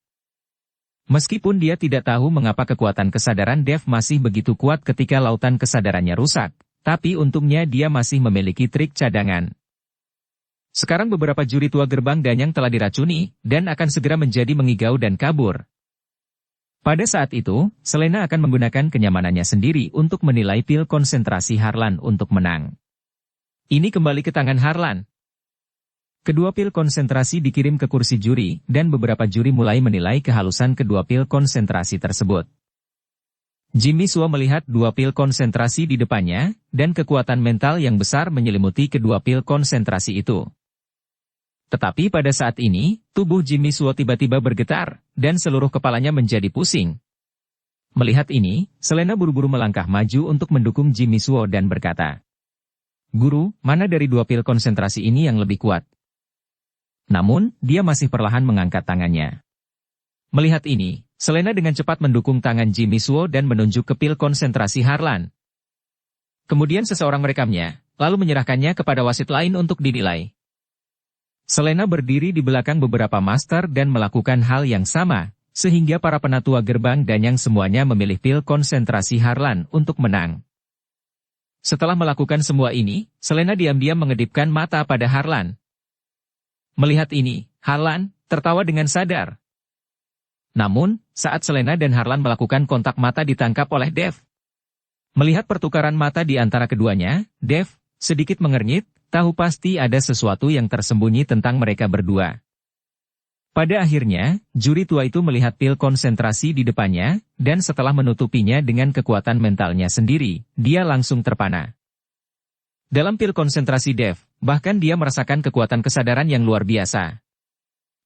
Meskipun dia tidak tahu mengapa kekuatan kesadaran Dev masih begitu kuat ketika lautan kesadarannya rusak, tapi untungnya dia masih memiliki trik cadangan. Sekarang beberapa juri tua gerbang Danyang telah diracuni, dan akan segera menjadi mengigau dan kabur. Pada saat itu, Selena akan menggunakan kenyamanannya sendiri untuk menilai pil konsentrasi Harlan untuk menang. Ini kembali ke tangan Harlan. Kedua pil konsentrasi dikirim ke kursi juri, dan beberapa juri mulai menilai kehalusan kedua pil konsentrasi tersebut. Jimmy Suo melihat 2 pil konsentrasi di depannya, dan kekuatan mental yang besar menyelimuti kedua pil konsentrasi itu. Tetapi pada saat ini, tubuh Jimmy Suo tiba-tiba bergetar, dan seluruh kepalanya menjadi pusing. Melihat ini, Selena buru-buru melangkah maju untuk mendukung Jimmy Suo dan berkata, "Guru, mana dari 2 pil konsentrasi ini yang lebih kuat?" Namun, dia masih perlahan mengangkat tangannya. Melihat ini, Selena dengan cepat mendukung tangan Jimmy Suo dan menunjuk ke pil konsentrasi Harlan. Kemudian seseorang merekamnya, lalu menyerahkannya kepada wasit lain untuk dinilai. Selena berdiri di belakang beberapa master dan melakukan hal yang sama, sehingga para penatua gerbang Danyang semuanya memilih pil konsentrasi Harlan untuk menang. Setelah melakukan semua ini, Selena diam-diam mengedipkan mata pada Harlan. Melihat ini, Harlan tertawa dengan sadar. Namun, saat Selena dan Harlan melakukan kontak mata ditangkap oleh Dev. Melihat pertukaran mata di antara keduanya, Dev sedikit mengernyit, tahu pasti ada sesuatu yang tersembunyi tentang mereka berdua. Pada akhirnya, juri tua itu melihat pil konsentrasi di depannya, dan setelah menutupinya dengan kekuatan mentalnya sendiri, dia langsung terpana. Dalam pil konsentrasi Dev, bahkan dia merasakan kekuatan kesadaran yang luar biasa.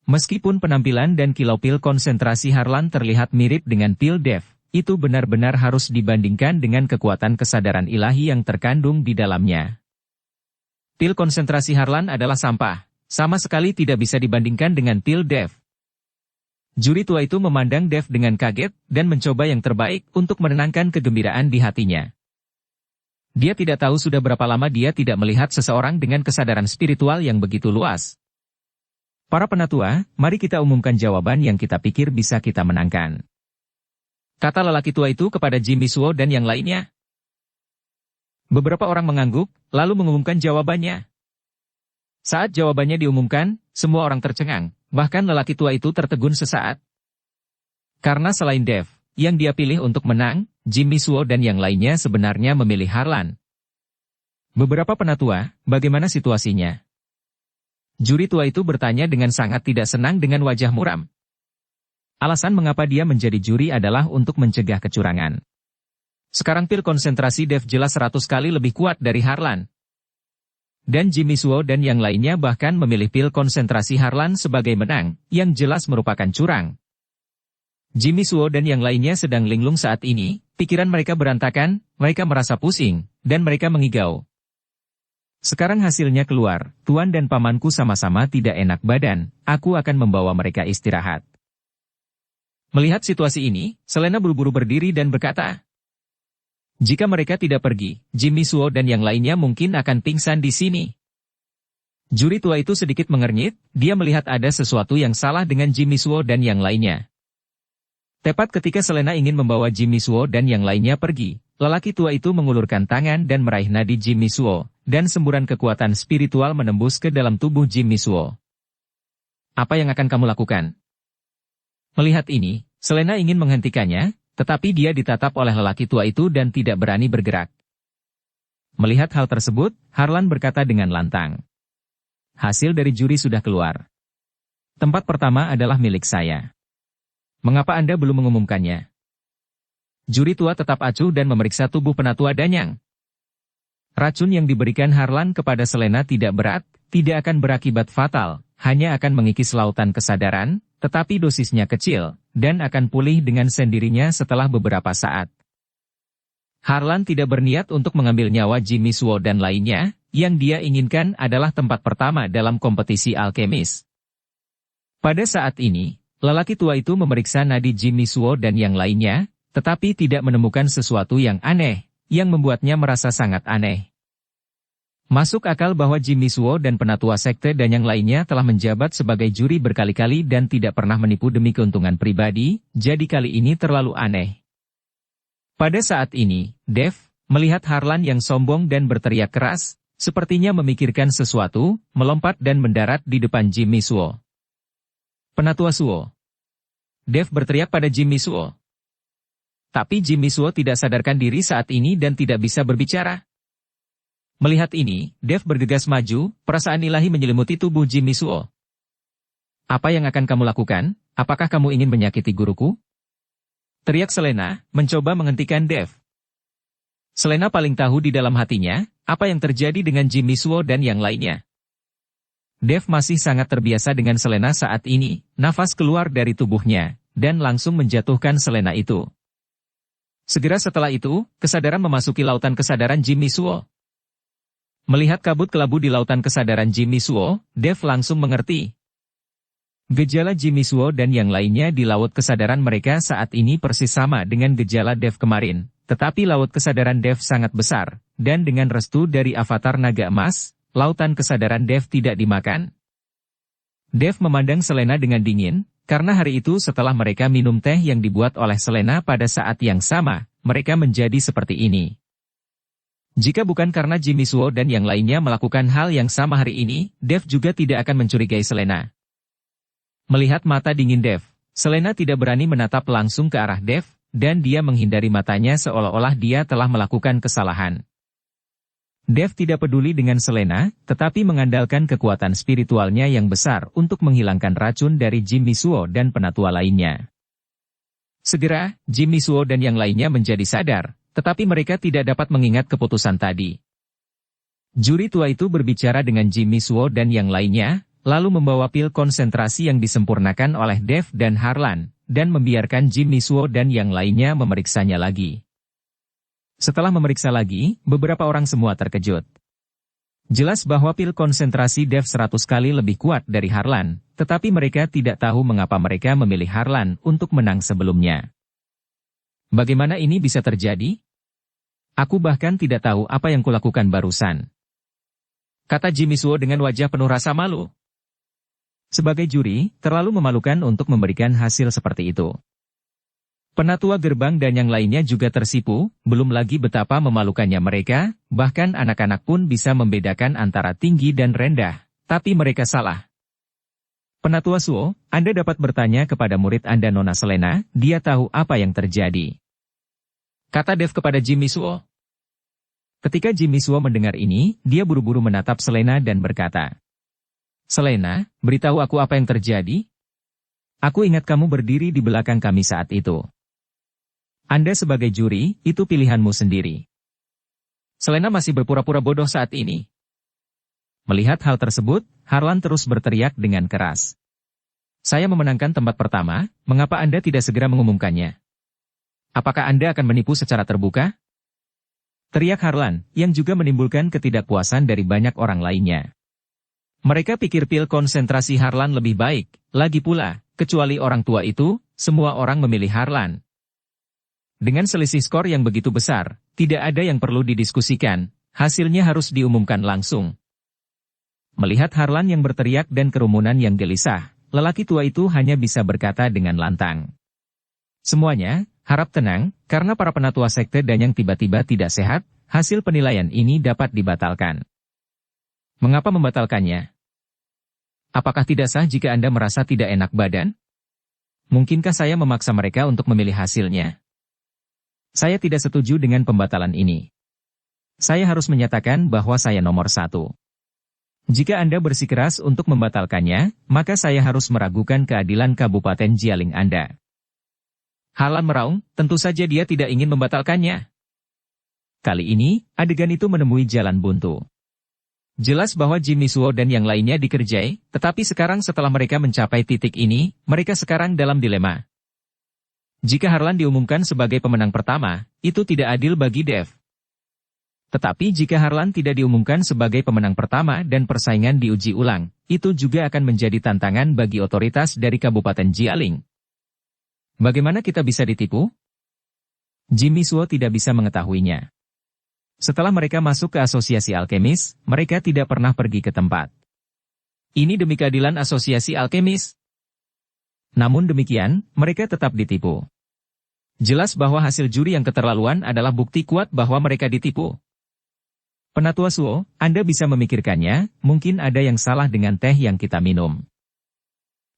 Meskipun penampilan dan kilau pil konsentrasi Harlan terlihat mirip dengan pil Dev, itu benar-benar harus dibandingkan dengan kekuatan kesadaran ilahi yang terkandung di dalamnya. Pil konsentrasi Harlan adalah sampah, sama sekali tidak bisa dibandingkan dengan pil Dev. Juri tua itu memandang Dev dengan kaget, dan mencoba yang terbaik untuk menenangkan kegembiraan di hatinya. Dia tidak tahu sudah berapa lama dia tidak melihat seseorang dengan kesadaran spiritual yang begitu luas. Para penatua, mari kita umumkan jawaban yang kita pikir bisa kita menangkan. Kata lelaki tua itu kepada Jimmy Suo dan yang lainnya. Beberapa orang mengangguk, lalu mengumumkan jawabannya. Saat jawabannya diumumkan, semua orang tercengang, bahkan lelaki tua itu tertegun sesaat. Karena selain Dev, yang dia pilih untuk menang, Jimmy Suo dan yang lainnya sebenarnya memilih Harlan. Beberapa penatua, bagaimana situasinya? Juri tua itu bertanya dengan sangat tidak senang dengan wajah muram. Alasan mengapa dia menjadi juri adalah untuk mencegah kecurangan. Sekarang pil konsentrasi Dev jelas 100 kali lebih kuat dari Harlan. Dan Jimmy Suo dan yang lainnya bahkan memilih pil konsentrasi Harlan sebagai menang, yang jelas merupakan curang. Jimmy Suo dan yang lainnya sedang linglung saat ini, pikiran mereka berantakan, mereka merasa pusing, dan mereka mengigau. Sekarang hasilnya keluar, Tuan dan pamanku sama-sama tidak enak badan, aku akan membawa mereka istirahat. Melihat situasi ini, Selena buru-buru berdiri dan berkata, jika mereka tidak pergi, Jimmy Suo dan yang lainnya mungkin akan pingsan di sini. Juri tua itu sedikit mengernyit, dia melihat ada sesuatu yang salah dengan Jimmy Suo dan yang lainnya. Tepat ketika Selena ingin membawa Jimmy Suo dan yang lainnya pergi, lelaki tua itu mengulurkan tangan dan meraih nadi Jimmy Suo, dan semburan kekuatan spiritual menembus ke dalam tubuh Jimmy Suo. Apa yang akan kamu lakukan? Melihat ini, Selena ingin menghentikannya, tetapi dia ditatap oleh lelaki tua itu dan tidak berani bergerak. Melihat hal tersebut, Harlan berkata dengan lantang. Hasil dari juri sudah keluar. Tempat pertama adalah milik saya. Mengapa Anda belum mengumumkannya? Juri tua tetap acuh dan memeriksa tubuh penatua Danyang. Racun yang diberikan Harlan kepada Selena tidak berat, tidak akan berakibat fatal, hanya akan mengikis lautan kesadaran, tetapi dosisnya kecil, dan akan pulih dengan sendirinya setelah beberapa saat. Harlan tidak berniat untuk mengambil nyawa Jimmy Suo dan lainnya, yang dia inginkan adalah tempat pertama dalam kompetisi alkemis. Pada saat ini, lelaki tua itu memeriksa nadi Jimmy Suo dan yang lainnya, tetapi tidak menemukan sesuatu yang aneh, yang membuatnya merasa sangat aneh. Masuk akal bahwa Jimmy Suo dan penatua sekte dan yang lainnya telah menjabat sebagai juri berkali-kali dan tidak pernah menipu demi keuntungan pribadi, jadi kali ini terlalu aneh. Pada saat ini, Dev, melihat Harlan yang sombong dan berteriak keras, sepertinya memikirkan sesuatu, melompat dan mendarat di depan Jimmy Suo. Penatua Suo. Dev berteriak pada Jimmy Suo. Tapi Jimmy Suo tidak sadarkan diri saat ini dan tidak bisa berbicara. Melihat ini, Dev bergegas maju, perasaan ilahi menyelimuti tubuh Jimmy Suo. Apa yang akan kamu lakukan? Apakah kamu ingin menyakiti guruku? Teriak Selena, mencoba menghentikan Dev. Selena paling tahu di dalam hatinya, apa yang terjadi dengan Jimmy Suo dan yang lainnya. Dev masih sangat terbiasa dengan Selena saat ini, nafas keluar dari tubuhnya, dan langsung menjatuhkan Selena itu. Segera setelah itu, kesadaran memasuki lautan kesadaran Jimmy Suo. Melihat kabut kelabu di lautan kesadaran Jimmy Suo, Dev langsung mengerti. Gejala Jimmy Suo dan yang lainnya di laut kesadaran mereka saat ini persis sama dengan gejala Dev kemarin, tetapi laut kesadaran Dev sangat besar, dan dengan restu dari avatar naga emas, lautan kesadaran Dev tidak dimakan. Dev memandang Selena dengan dingin, karena hari itu setelah mereka minum teh yang dibuat oleh Selena pada saat yang sama, mereka menjadi seperti ini. Jika bukan karena Jimmy Suo dan yang lainnya melakukan hal yang sama hari ini, Dev juga tidak akan mencurigai Selena. Melihat mata dingin Dev, Selena tidak berani menatap langsung ke arah Dev, dan dia menghindari matanya seolah-olah dia telah melakukan kesalahan. Dev tidak peduli dengan Selena, tetapi mengandalkan kekuatan spiritualnya yang besar untuk menghilangkan racun dari Jimmy Suo dan penatua lainnya. Segera, Jimmy Suo dan yang lainnya menjadi sadar, tetapi mereka tidak dapat mengingat keputusan tadi. Juri tua itu berbicara dengan Jimmy Suo dan yang lainnya, lalu membawa pil konsentrasi yang disempurnakan oleh Dev dan Harlan, dan membiarkan Jimmy Suo dan yang lainnya memeriksanya lagi. Setelah memeriksa lagi, beberapa orang semua terkejut. Jelas bahwa pil konsentrasi Dev 100 kali lebih kuat dari Harlan, tetapi mereka tidak tahu mengapa mereka memilih Harlan untuk menang sebelumnya. Bagaimana ini bisa terjadi? Aku bahkan tidak tahu apa yang kulakukan barusan. Kata Jimmy Suo dengan wajah penuh rasa malu. Sebagai juri, terlalu memalukan untuk memberikan hasil seperti itu. Penatua gerbang dan yang lainnya juga tersipu, belum lagi betapa memalukannya mereka, bahkan anak-anak pun bisa membedakan antara tinggi dan rendah, tapi mereka salah. Penatua Suo, Anda dapat bertanya kepada murid Anda Nona Selena, dia tahu apa yang terjadi. Kata Dev kepada Jimmy Suo. Ketika Jimmy Suo mendengar ini, dia buru-buru menatap Selena dan berkata, Selena, beritahu aku apa yang terjadi? Aku ingat kamu berdiri di belakang kami saat itu. Anda sebagai juri, itu pilihanmu sendiri. Selena masih berpura-pura bodoh saat ini. Melihat hal tersebut, Harlan terus berteriak dengan keras. Saya memenangkan tempat pertama, mengapa Anda tidak segera mengumumkannya? Apakah Anda akan menipu secara terbuka? Teriak Harlan, yang juga menimbulkan ketidakpuasan dari banyak orang lainnya. Mereka pikir pil konsentrasi Harlan lebih baik, lagi pula, kecuali orang tua itu, semua orang memilih Harlan. Dengan selisih skor yang begitu besar, tidak ada yang perlu didiskusikan, hasilnya harus diumumkan langsung. Melihat Harlan yang berteriak dan kerumunan yang gelisah, lelaki tua itu hanya bisa berkata dengan lantang. Semuanya, harap tenang, karena para penatua sekte dan yang tiba-tiba tidak sehat, hasil penilaian ini dapat dibatalkan. Mengapa membatalkannya? Apakah tidak sah jika Anda merasa tidak enak badan? Mungkinkah saya memaksa mereka untuk memilih hasilnya? Saya tidak setuju dengan pembatalan ini. Saya harus menyatakan bahwa saya nomor 1. Jika Anda bersikeras untuk membatalkannya, maka saya harus meragukan keadilan Kabupaten Jialing Anda. Harlan meraung, tentu saja dia tidak ingin membatalkannya. Kali ini, adegan itu menemui jalan buntu. Jelas bahwa Jimmy Suo dan yang lainnya dikerjai, tetapi sekarang setelah mereka mencapai titik ini, mereka sekarang dalam dilema. Jika Harlan diumumkan sebagai pemenang pertama, itu tidak adil bagi Dev. Tetapi jika Harlan tidak diumumkan sebagai pemenang pertama dan persaingan diuji ulang, itu juga akan menjadi tantangan bagi otoritas dari Kabupaten Jialing. Bagaimana kita bisa ditipu? Jimmy Suo tidak bisa mengetahuinya. Setelah mereka masuk ke asosiasi alkemis, mereka tidak pernah pergi ke tempat. Ini demi keadilan asosiasi alkemis. Namun demikian, mereka tetap ditipu. Jelas bahwa hasil juri yang keterlaluan adalah bukti kuat bahwa mereka ditipu. Penatua Suo, Anda bisa memikirkannya, mungkin ada yang salah dengan teh yang kita minum.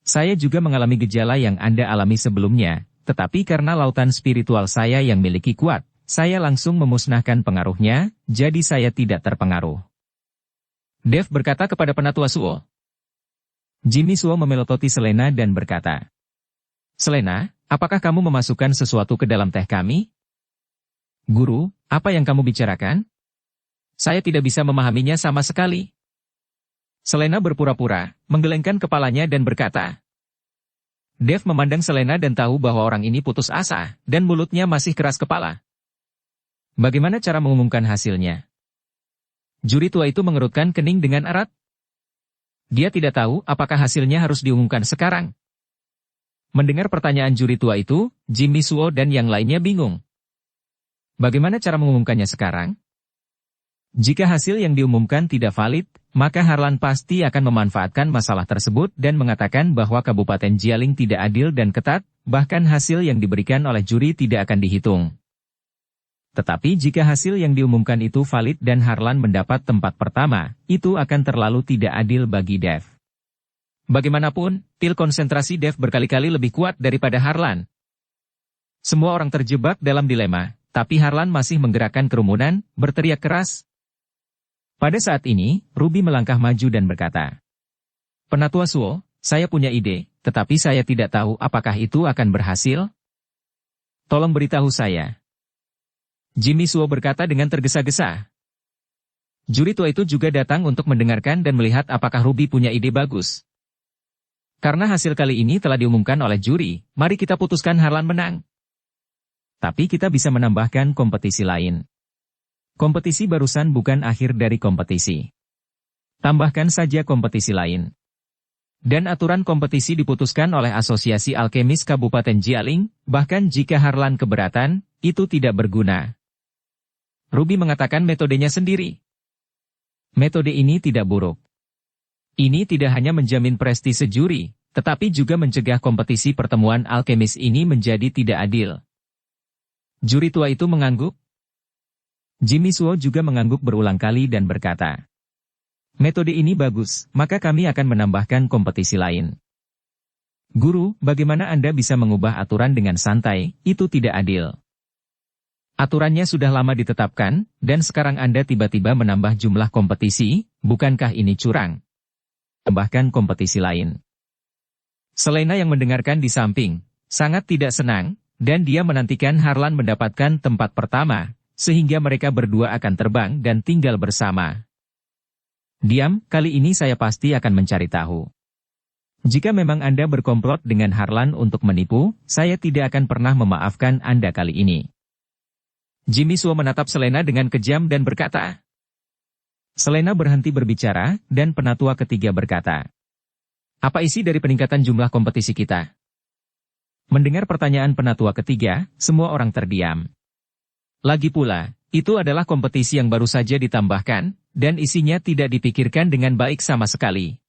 Saya juga mengalami gejala yang Anda alami sebelumnya, tetapi karena lautan spiritual saya yang miliki kuat, saya langsung memusnahkan pengaruhnya, jadi saya tidak terpengaruh. Dev berkata kepada Penatua Suo. Jimmy Suo memelototi Selena dan berkata, Selena, apakah kamu memasukkan sesuatu ke dalam teh kami? Guru, apa yang kamu bicarakan? Saya tidak bisa memahaminya sama sekali. Selena berpura-pura, menggelengkan kepalanya dan berkata. Dev memandang Selena dan tahu bahwa orang ini putus asa, dan mulutnya masih keras kepala. Bagaimana cara mengumumkan hasilnya? Juri tua itu mengerutkan kening dengan erat. Dia tidak tahu apakah hasilnya harus diumumkan sekarang. Mendengar pertanyaan juri tua itu, Jimmy Suo dan yang lainnya bingung. Bagaimana cara mengumumkannya sekarang? Jika hasil yang diumumkan tidak valid, maka Harlan pasti akan memanfaatkan masalah tersebut dan mengatakan bahwa Kabupaten Jialing tidak adil dan ketat, bahkan hasil yang diberikan oleh juri tidak akan dihitung. Tetapi jika hasil yang diumumkan itu valid dan Harlan mendapat tempat pertama, itu akan terlalu tidak adil bagi Dev. Bagaimanapun, pil konsentrasi Dev berkali-kali lebih kuat daripada Harlan. Semua orang terjebak dalam dilema, tapi Harlan masih menggerakkan kerumunan, berteriak keras. Pada saat ini, Ruby melangkah maju dan berkata, Penatua Suo, saya punya ide, tetapi saya tidak tahu apakah itu akan berhasil. Tolong beritahu saya. Jimmy Suo berkata dengan tergesa-gesa. Juri tua itu juga datang untuk mendengarkan dan melihat apakah Ruby punya ide bagus. Karena hasil kali ini telah diumumkan oleh juri, mari kita putuskan Harlan menang. Tapi kita bisa menambahkan kompetisi lain. Kompetisi barusan bukan akhir dari kompetisi. Tambahkan saja kompetisi lain. Dan aturan kompetisi diputuskan oleh Asosiasi Alkemis Kabupaten Jialing, bahkan jika Harlan keberatan, itu tidak berguna. Ruby mengatakan metodenya sendiri. Metode ini tidak buruk. Ini tidak hanya menjamin prestise juri, tetapi juga mencegah kompetisi pertemuan alkemis ini menjadi tidak adil. Juri tua itu mengangguk. Jimmy Suo juga mengangguk berulang kali dan berkata, metode ini bagus, maka kami akan menambahkan kompetisi lain. Guru, bagaimana Anda bisa mengubah aturan dengan santai? Itu tidak adil. Aturannya sudah lama ditetapkan, dan sekarang Anda tiba-tiba menambah jumlah kompetisi, bukankah ini curang? Tambahkan kompetisi lain. Selena yang mendengarkan di samping, sangat tidak senang, dan dia menantikan Harlan mendapatkan tempat pertama, sehingga mereka berdua akan terbang dan tinggal bersama. Diam, kali ini saya pasti akan mencari tahu. Jika memang Anda berkomplot dengan Harlan untuk menipu, saya tidak akan pernah memaafkan Anda kali ini. Jimmy Suo menatap Selena dengan kejam dan berkata. Selena berhenti berbicara, dan penatua ketiga berkata. Apa isi dari peningkatan jumlah kompetisi kita? Mendengar pertanyaan penatua ketiga, semua orang terdiam. Lagi pula, itu adalah kompetisi yang baru saja ditambahkan, dan isinya tidak dipikirkan dengan baik sama sekali.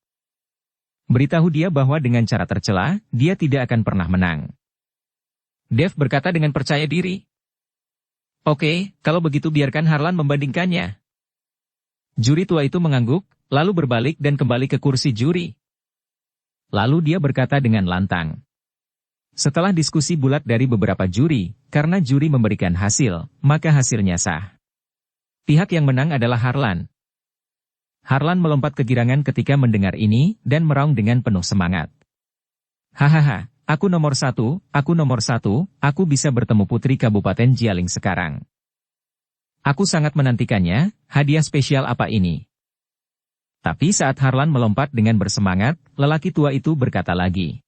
Beritahu dia bahwa dengan cara tercela, dia tidak akan pernah menang. Dev berkata dengan percaya diri. Oke, kalau begitu biarkan Harlan membandingkannya. Juri tua itu mengangguk, lalu berbalik dan kembali ke kursi juri. Lalu dia berkata dengan lantang. Setelah diskusi bulat dari beberapa juri, karena juri memberikan hasil, maka hasilnya sah. Pihak yang menang adalah Harlan. Harlan melompat kegirangan ketika mendengar ini, dan meraung dengan penuh semangat. Hahaha. Aku nomor satu, aku bisa bertemu Putri Kabupaten Jialing sekarang. Aku sangat menantikannya, hadiah spesial apa ini? Tapi saat Harlan melompat dengan bersemangat, lelaki tua itu berkata lagi.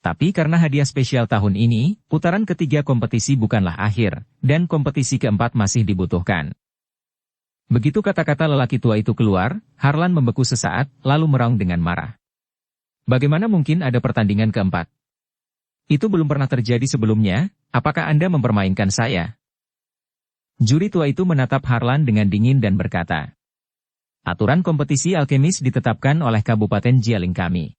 Tapi karena hadiah spesial tahun ini, putaran ketiga kompetisi bukanlah akhir, dan kompetisi keempat masih dibutuhkan. Begitu kata-kata lelaki tua itu keluar, Harlan membeku sesaat, lalu meraung dengan marah. Bagaimana mungkin ada pertandingan keempat? Itu belum pernah terjadi sebelumnya, apakah Anda mempermainkan saya? Juri tua itu menatap Harlan dengan dingin dan berkata, aturan kompetisi alkemis ditetapkan oleh Kabupaten Jialing kami.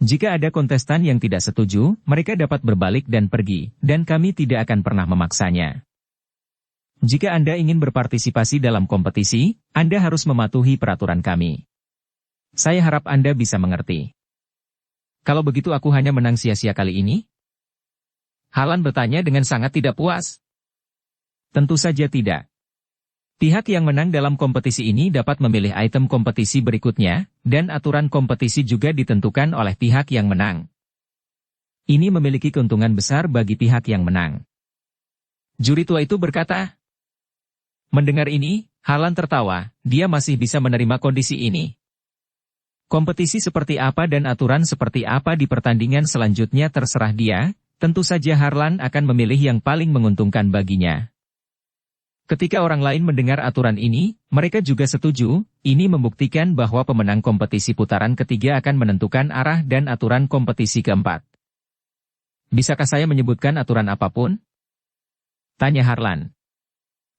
Jika ada kontestan yang tidak setuju, mereka dapat berbalik dan pergi, dan kami tidak akan pernah memaksanya. Jika Anda ingin berpartisipasi dalam kompetisi, Anda harus mematuhi peraturan kami. Saya harap Anda bisa mengerti. Kalau begitu aku hanya menang sia-sia kali ini? Harlan bertanya dengan sangat tidak puas. Tentu saja tidak. Pihak yang menang dalam kompetisi ini dapat memilih item kompetisi berikutnya, dan aturan kompetisi juga ditentukan oleh pihak yang menang. Ini memiliki keuntungan besar bagi pihak yang menang. Juri tua itu berkata. Mendengar ini, Harlan tertawa, dia masih bisa menerima kondisi ini. Kompetisi seperti apa dan aturan seperti apa di pertandingan selanjutnya terserah dia, tentu saja Harlan akan memilih yang paling menguntungkan baginya. Ketika orang lain mendengar aturan ini, mereka juga setuju, ini membuktikan bahwa pemenang kompetisi putaran ketiga akan menentukan arah dan aturan kompetisi keempat. Bisakah saya menyebutkan aturan apapun? Tanya Harlan.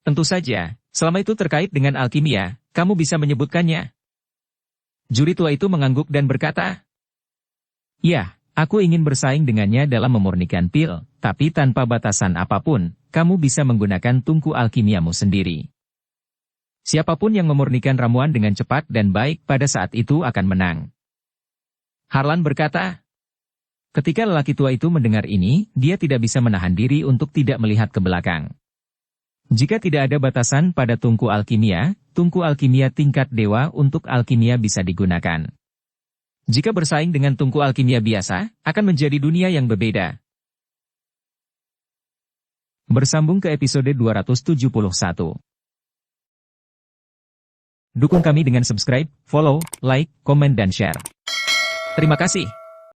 Tentu saja, selama itu terkait dengan alkimia, kamu bisa menyebutkannya. Juri tua itu mengangguk dan berkata, ya, aku ingin bersaing dengannya dalam memurnikan pil, tapi tanpa batasan apapun, kamu bisa menggunakan tungku alkimiamu sendiri. Siapapun yang memurnikan ramuan dengan cepat dan baik pada saat itu akan menang. Harlan berkata, ketika lelaki tua itu mendengar ini, dia tidak bisa menahan diri untuk tidak melihat ke belakang. Jika tidak ada batasan pada tungku alkimia tingkat dewa untuk alkimia bisa digunakan. Jika bersaing dengan tungku alkimia biasa, akan menjadi dunia yang berbeda. Bersambung ke episode 271. Dukung kami dengan subscribe, follow, like, komen dan share. Terima kasih.